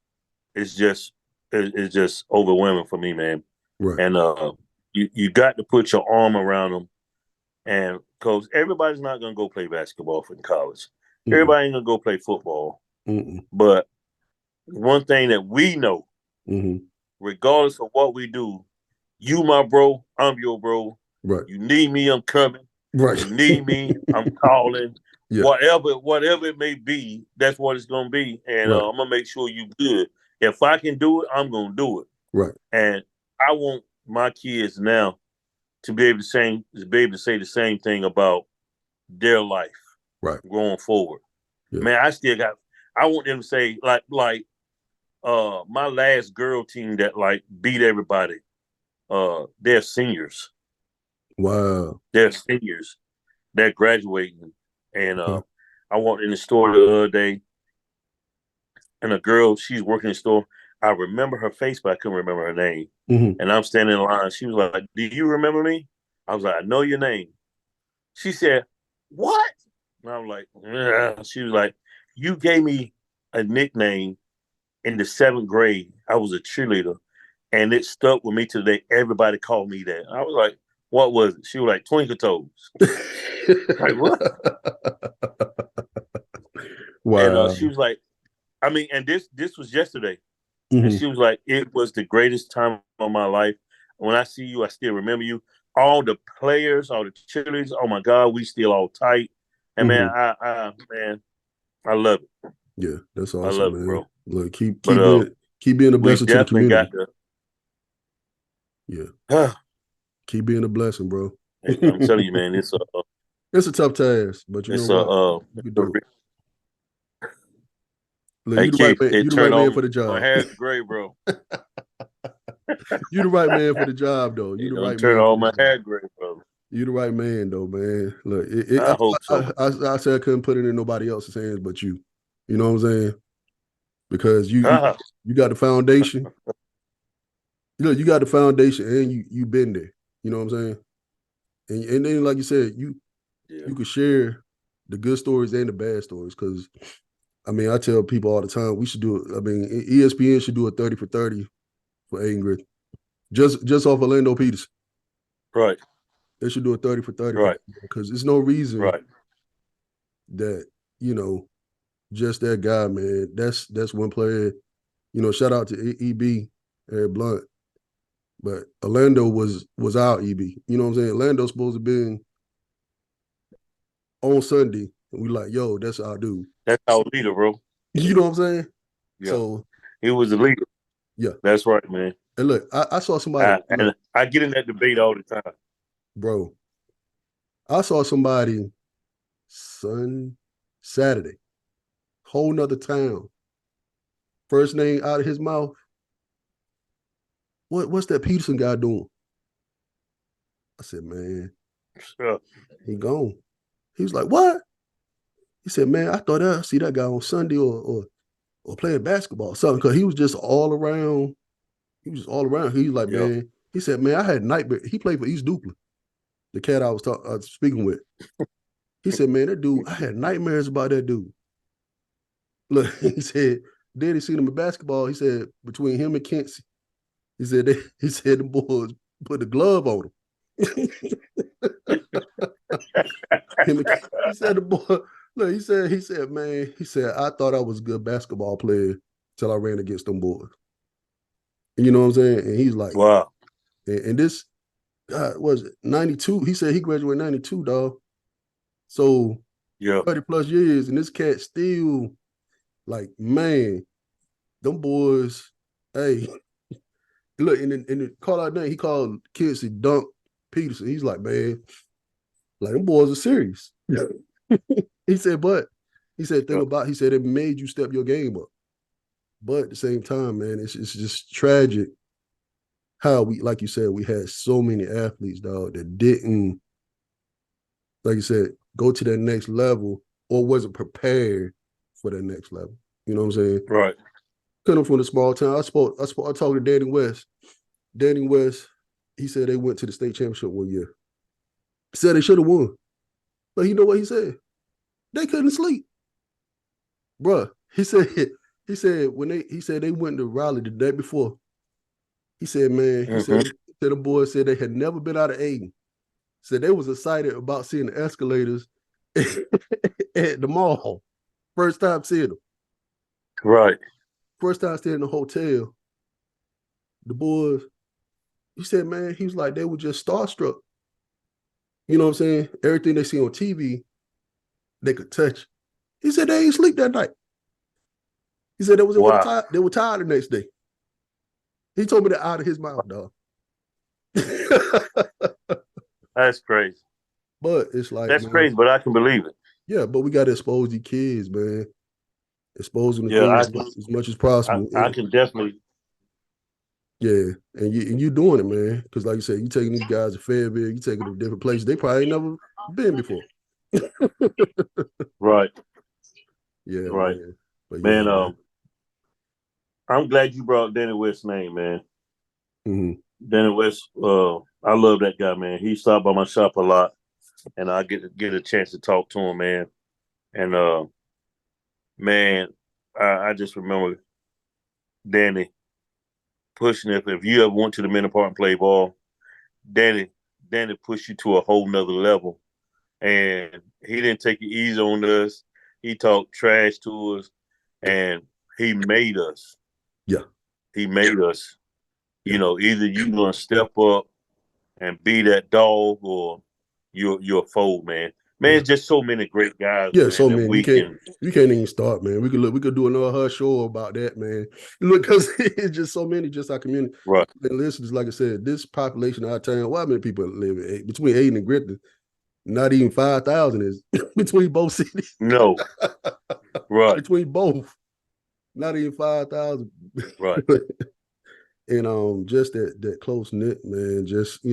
overwhelming for me, man. Right. And you got to put your arm around them, and because everybody's not gonna go play basketball for college. Mm-mm. Everybody ain't gonna go play football. Mm-mm. But one thing that we know, Mm-hmm. regardless of what we do, you my bro, I'm your bro. Right. You need me, I'm coming. Right. You need me, I'm calling. Yeah. Whatever it may be, that's what it's gonna be, and Right. I'm gonna make sure you good. If I can do it, I'm gonna do it, Right. and I want my kids now to be able to say the same thing about their life Right. going forward. Yeah. Man, I want them to say my last girl team that like beat everybody, they're seniors. Wow. They're seniors. They're graduating. And Okay. I walked in the store the other day, and a girl, she's working in the store. I remember her face, but I couldn't remember her name. Mm-hmm. And I'm standing in line. She was like, "Do you remember me?" I was like, "I know your name." She said, "What?" And I was like, "Yeah." She was like, "You gave me a nickname in the seventh grade. I was a cheerleader, and it stuck with me today. Everybody called me that." I was like, "What was it?" She was like, "Twinkle Toes." Like what? And Wow. she was like, I mean, and this was yesterday, and Mm-hmm. she was like, "It was the greatest time of my life. When I see you, I still remember you. All the players, all the cheerleaders. Oh my God, we still all tight." And man, Mm-hmm. I love it. Yeah, that's I awesome, love it, man. bro. Look, keep But keep being keep being a we blessing to the definitely got community. to. Yeah, I'm keep being a blessing, bro. telling you, man, It's a tough task, but you know it's what? You can do it. Look, hey you the right Keith, man. You it the right turned man all for the my job. hair gray, bro. You the right man for the job, though. You It the don't right turn man for all the my job. hair gray, bro. You the right man, though, man. Look, I hope so. I said I couldn't put it in nobody else's hands but you. You know what I'm saying? Because Uh-huh. you got the foundation. Look, you got the foundation, and you been there. You know what I'm saying? And then, like you said, Yeah. you could share the good stories and the bad stories. Because I mean, I tell people all the time we should do it. I mean, ESPN should do a 30 for 30 for Ayden Grifton. Just off Orlando Peterson. Right. They should do a 30 for 30 Right. because there's no reason Right. that, just that guy, man. That's one player. Shout out to EB, Eric Blunt. But Orlando was our EB. You know what I'm saying? Orlando's supposed to be on Sunday. And we like, yo, that's our dude. That's our leader, bro. You know what I'm saying? Yeah. So he was the leader. Yeah. That's right, man. And look, I saw somebody. And I get in that debate all the time. Bro, I saw somebody Saturday, whole nother town. First name out of his mouth. What's that Peterson guy doing? I said, man, he gone. He was like, what? He said, man, I thought I see that guy on Sunday or playing basketball or something, because he was just all around. He was all around. He was like, man, he said, man, I had nightmare. He played for East Duplin, the cat I was speaking with. He said, man, that dude, I had nightmares about that dude. Look, he said, then he seen him in basketball. He said, between him and Kensey, he said the boys put the glove on him. He said the boy, look, he said, man, I thought I was a good basketball player till I ran against them boys. And you know what I'm saying? And he's like, wow. And this, God, was it 92? He said he graduated 92, dog. So 30 plus years, and this cat still, like, man, them boys, hey, look, in the call out name, he called kids Dunk Peterson. He's like, man, like, them boys are serious. He said, he said it made you step your game up. But at the same time, man, it's just tragic how we, like you said, we had so many athletes, dog, that didn't, like you said, go to that next level or wasn't prepared for that next level. You know what I'm saying? Right. Coming from the small town, I talked to Danny West. Danny West, he said they went to the state championship one year. Said they should have won. But you know what he said? They couldn't sleep. Bruh, he said they went to Raleigh the day before. He said, man, he said the boys said they had never been out of Ayden. Said they was excited about seeing the escalators at the mall. First time seeing them. Right. First time staying in the hotel. The boys, he said, man, he was like, they were just starstruck. You know what I'm saying? Everything they see on TV, they could touch. He said they ain't sleep that night. He said they were tired the next day. He told me that out of his mouth, dog. That's crazy. But it's like, that's crazy, but I can believe it. Yeah, but we got to expose these kids, man. Expose them to things as much as possible. I can definitely. Yeah, and you doing it, man. Because like you said, you taking these guys to Fayetteville, you taking them to different places they probably ain't never been before. Right. Yeah, right. Man. But yeah, man, I'm glad you brought Danny West's name, man. Mm-hmm. Danny West, I love that guy, man. He stopped by my shop a lot, and I get a chance to talk to him, man. And man, I just remember Danny pushing it. If you ever went to the Menor Park and play ball, Danny pushed you to a whole nother level. And he didn't take it easy on us. He talked trash to us, and he made us. Yeah. He made us. You know, either you gonna step up and be that dog, or you're a foe, man. Man, it's just so many great guys. Yeah, man, so man, you can't even start, man. We could do another show about that, man. Look, because it's just so many, just our community. Right. And listeners, like I said, this population of our town, why many people live between Ayden and Grifton? Not even 5,000 is between both cities. No. Right. Between both. Not even 5,000. Right. And just that close knit, man, just,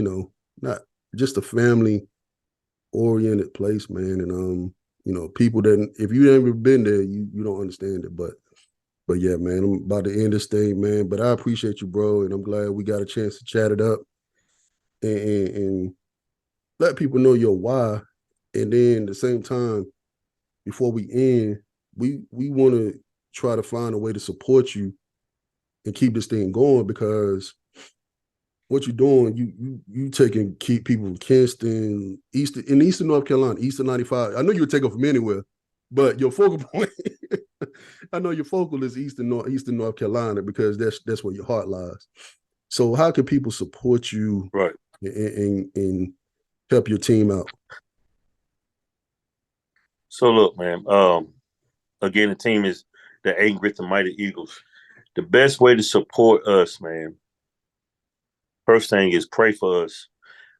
not just a family oriented place, man. And people that if you ever been there, you don't understand it. But yeah, man, I'm about to end this thing, man. But I appreciate you, bro, and I'm glad we got a chance to chat it up and let people know your why. And then at the same time, before we end, we want to try to find a way to support you and keep this thing going, because what you're doing, you taking keep people from Kinston, Eastern North Carolina, Eastern 95. I know you would take them from anywhere, but your focal point, I know your focal is Eastern North Carolina because that's where your heart lies. So how can people support you Right. and help your team out? So look, man. Again, the team is the Ayden Grifton Mighty Eagles. The best way to support us, man. First thing is pray for us,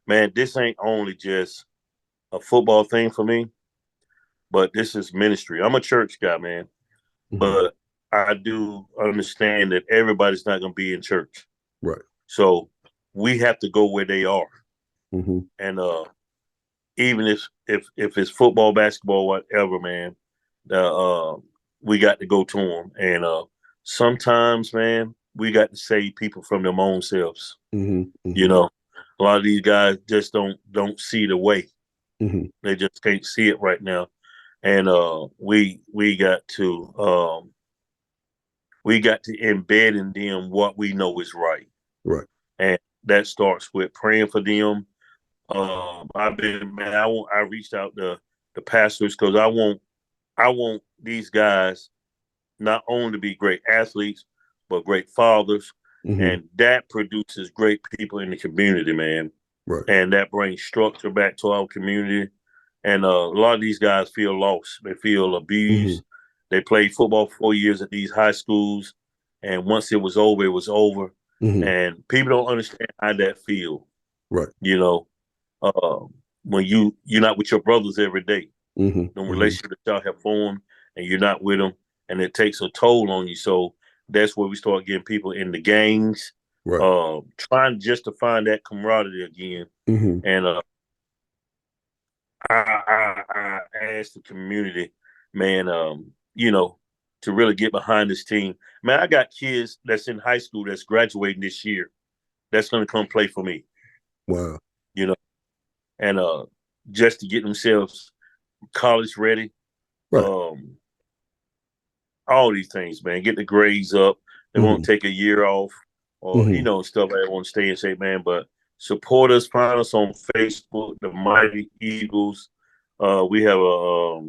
man. This ain't only just a football thing for me, but this is ministry. I'm a church guy, man, Mm-hmm. but I do understand that everybody's not going to be in church. Right. So we have to go where they are. Mm-hmm. And even if it's football, basketball, whatever, man, we got to go to them. And sometimes, man, we got to save people from their own selves. Mm-hmm. You Mm-hmm. know, a lot of these guys just don't see the way. Mm-hmm. They just can't see it right now. And we got to embed in them what we know is right. Right. And that starts with praying for them. I reached out to the pastors because I want these guys not only to be great athletes, but great fathers. Mm-hmm. And that produces great people in the community, man. Right. And that brings structure back to our community. And a lot of these guys feel lost. They feel Mm-hmm. abused. They played football 4 years at these high schools. And once it was over, it was over. Mm-hmm. And people don't understand how that feel. Right. You know, uh, when you're not with your brothers every day, Mm-hmm. the Mm-hmm. relationship that y'all have formed, and you're not with them, and it takes a toll on you. So that's where we start getting people in the gangs, Right. trying just to find that camaraderie again. Mm-hmm. And I asked the community, man, to really get behind this team. Man, I got kids that's in high school that's graduating this year that's going to come play for me, Wow. you know, and just to get themselves college ready. Right. Um, all these things, man. Get the grades up. They Mm-hmm. won't take a year off or, Mm-hmm. stuff like that. Want to stay in shape, man. But support us. Find us on Facebook, the Mighty Eagles. We have a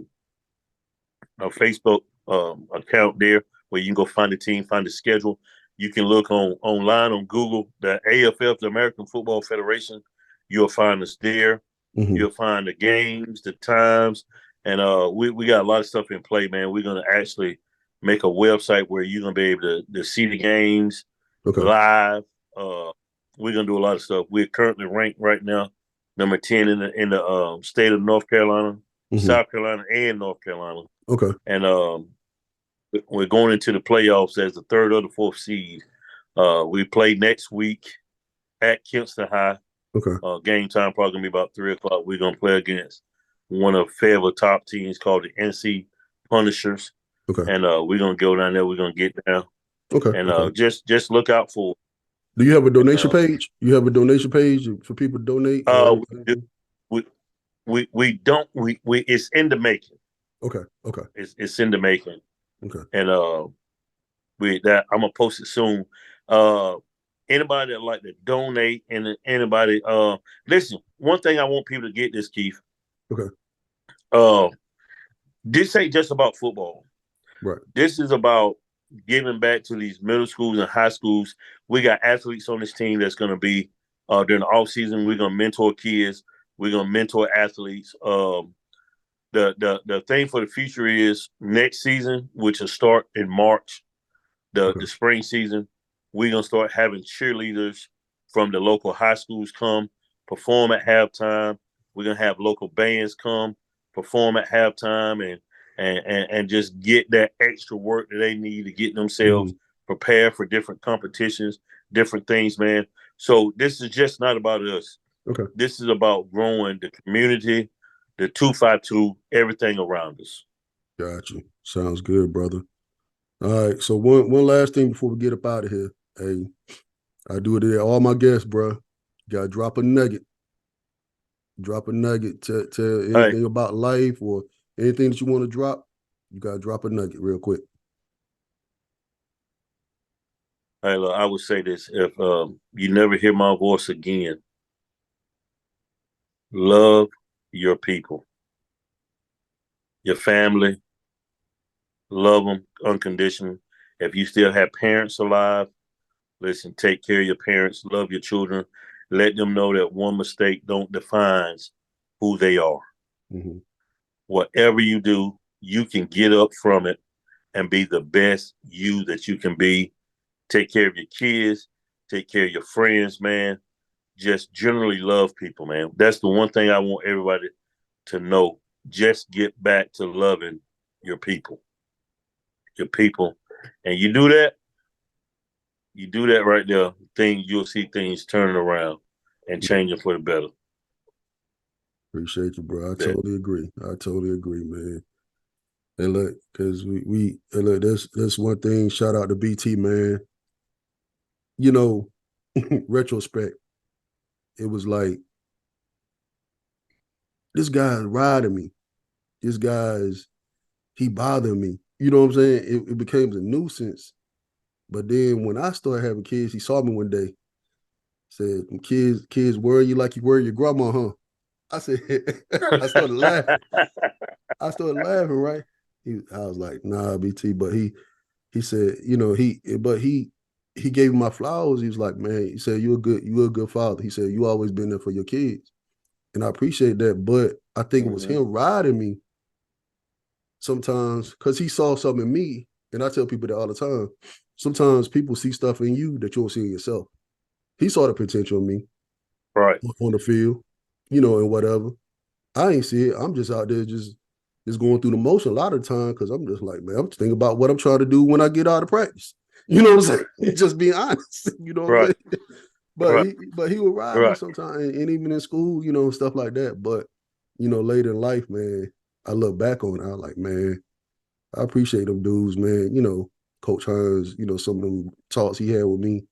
Facebook account there where you can go find the team, find the schedule. You can look online on Google, the AFF, the American Football Federation. You'll find us there. Mm-hmm. You'll find the games, the times, and we got a lot of stuff in play, man. We're gonna actually make a website where you're gonna be able to see the games Okay. live. Uh, we're gonna do a lot of stuff. We're currently ranked right now number 10 in the state of North Carolina, Mm-hmm. South Carolina, and North Carolina. Okay. And we're going into the playoffs as the third or the fourth seed. We play next week at Kinston High. Okay. Game time probably gonna be about 3 o'clock. We're gonna play against one of Fayetteville top teams called the NC Punishers, Okay. and we're gonna go down there. We're gonna get down, Okay. and Okay. just look out for. Do you have a And, donation page? You have a donation page for people to donate or we, anything? we don't we it's in the making. Okay. Okay. It's in the making, Okay. and I'm gonna post it soon. Uh, Anybody that like to donate and anybody listen. One thing I want people to get this, Keith. Okay. Uh, this ain't just about football. Right. This is about giving back to these middle schools and high schools. We got athletes on this team that's going to be during the off season. We're going to mentor kids. We're going to mentor athletes. The thing for the future is next season, which will start in March, Okay. the spring season. We're going to start having cheerleaders from the local high schools come perform at halftime. We're going to have local bands come perform at halftime and just get that extra work that they need to get Mm-hmm. themselves prepared for different competitions, different things, man. So this is just not about us. Okay. This is about growing the community, the 252, everything around us. Got you. Sounds good, brother. All right. So one last thing before we get up out of here. Hey, I do it to all my guests, bro. Gotta drop a nugget. Drop a nugget. Tell All right. anything about life or anything that you want to drop. You gotta drop a nugget real quick. Hey, look, I would say this: if you never hear my voice again, love your people, your family, love them unconditionally. If you still have parents alive, listen, take care of your parents, love your children, let them know that one mistake don't define who they are. Mm-hmm. Whatever you do, you can get up from it and be the best you that you can be. Take care of your kids, take care of your friends, man. Just generally love people, man. That's the one thing I want everybody to know. Just get back to loving your people, your people. And you do that right there, you'll see things turning around and changing for the better. Appreciate you, bro. I That totally agree. I totally agree, man. And look, because we and look, that's one thing. Shout out to BT, man. You know, retrospect, it was like this guy's riding me. This guy's he bothered me. You know what I'm saying? It became a nuisance. But then when I started having kids, he saw me one day, said, kids worry you like you worry your grandma, huh? I said, I started laughing. I started laughing, right? I was like, nah, BT. But he said, he gave me my flowers. He was like, man, he said, you're a good father. He said, you always been there for your kids. And I appreciate that. But I think it was mm-hmm. him riding me sometimes because he saw something in me. And I tell people that all the time. Sometimes people see stuff in you that you don't see in yourself. He saw the potential in me Right, on the field, and whatever. I ain't see it. I'm just out there just going through the motion a lot of the time because I'm just like, man, I'm just thinking about what I'm trying to do when I get out of practice. You know what I'm saying? Just being honest. You know what I'm right, saying? But right, he would ride me right. sometimes, and even in school, stuff like that. But later in life, man, I look back on it. I was like, man, I appreciate them dudes, man. Coach Hines, some of them talks he had with me.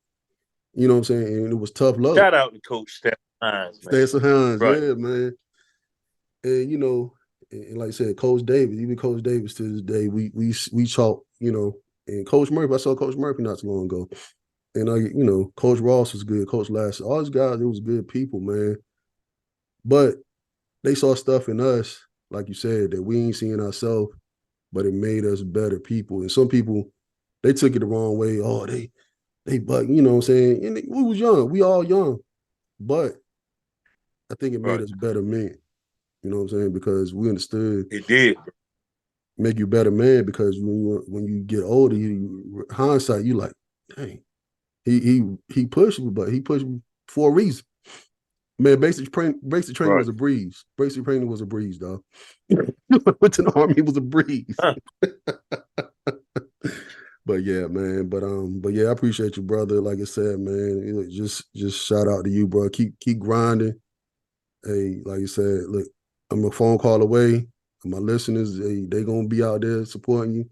You know what I'm saying? And it was tough love. Shout out to Coach Steph Hines, man. Stacey Hines, Right. yeah, man. And and like I said, Coach Davis, even Coach Davis to this day, we talk, and Coach Murphy, I saw Coach Murphy not too long ago. And Coach Ross was good, Coach Lass, all these guys, it was good people, man. But they saw stuff in us, like you said, that we ain't seeing ourselves, but it made us better people. And some people, they took it the wrong way. Oh, but you know what I'm saying? And we was young, we all young. But I think it made Right. us better men. You know what I'm saying? Because we understood It did. make you a better man because when you get older, hindsight, you like, dang, he pushed me, but he pushed me for a reason. Man, basic training Right. was a breeze. Basic training was a breeze, dog. Went to the army, it was a breeze. Huh. But yeah, man. But yeah, I appreciate you, brother. Like I said, man, just shout out to you, bro. Keep grinding. Hey, like you said, look, I'm a phone call away. My listeners, they gonna be out there supporting you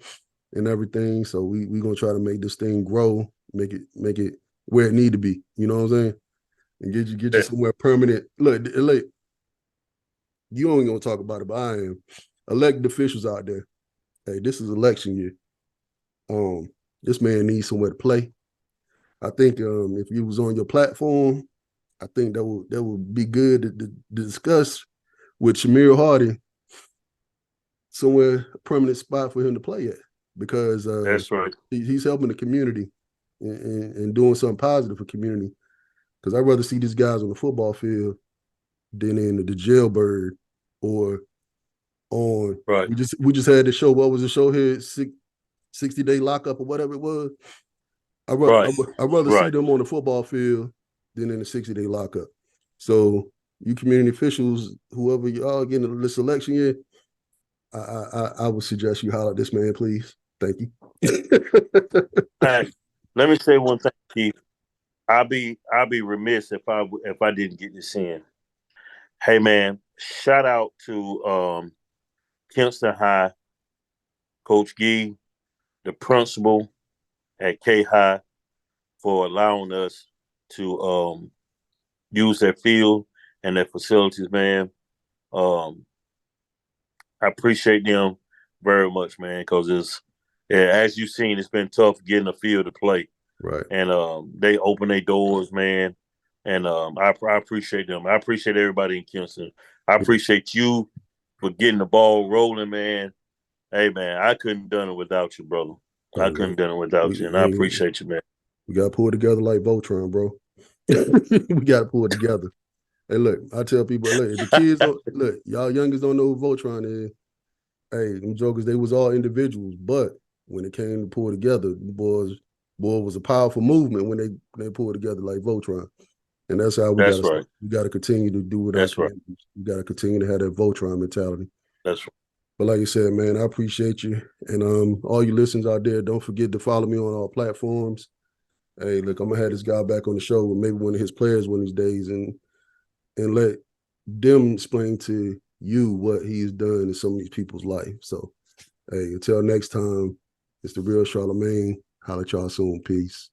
and everything. So we gonna try to make this thing grow, make it where it need to be. You know what I'm saying? And get you Yeah. somewhere permanent. Look, you only gonna talk about it, but I am. Elected officials out there. Hey, this is election year. Um, this man needs somewhere to play. I think if you was on your platform, I think that would be good to discuss with Shimura Hardy somewhere a permanent spot for him to play at because That's right. he's helping the community and doing something positive for community. Because I'd rather see these guys on the football field than in the jailbird or on. Right. We just had the show. What was the show here? 60-day lockup or whatever it was. Right. I'd rather see Right. them on the football field than in the 60-day lockup. So you community officials, whoever you are getting this election year, I would suggest you holler at this man, please. Thank you. Hey, let me say one thing, Keith. I'll be remiss if I didn't get this in. Hey man, shout out to Kinston High, Coach Gee, the principal at K High for allowing us to use their field and their facilities, man. Um, I appreciate them very much, man, because as you've seen, it's been tough getting a field to play. Right. and they open their doors, man. And I appreciate them. I appreciate everybody in Kinston. I appreciate you for getting the ball rolling, man. Hey, man, I couldn't have done it without you, brother. Hey, I couldn't man. have done it without you, and I appreciate you, man. We got to pull it together like Voltron, bro. We got to pull it together. Hey, look, I tell people, look, if the kids don't, look, y'all youngest don't know who Voltron is. Hey, them jokers, they was all individuals, but when it came to pull together, the boy was a powerful movement when they pulled together like Voltron. And that's how That's right. we gotta continue to do with our That's right. communities. We gotta continue to have that Voltron mentality. That's right. But like you said, man, I appreciate you. And all you listeners out there, don't forget to follow me on all platforms. Hey, look, I'm gonna have this guy back on the show with maybe one of his players one of these days and let them explain to you what he's done in some of these people's life. So hey, until next time, it's the Real Charlemagne. Holla at y'all soon. Peace.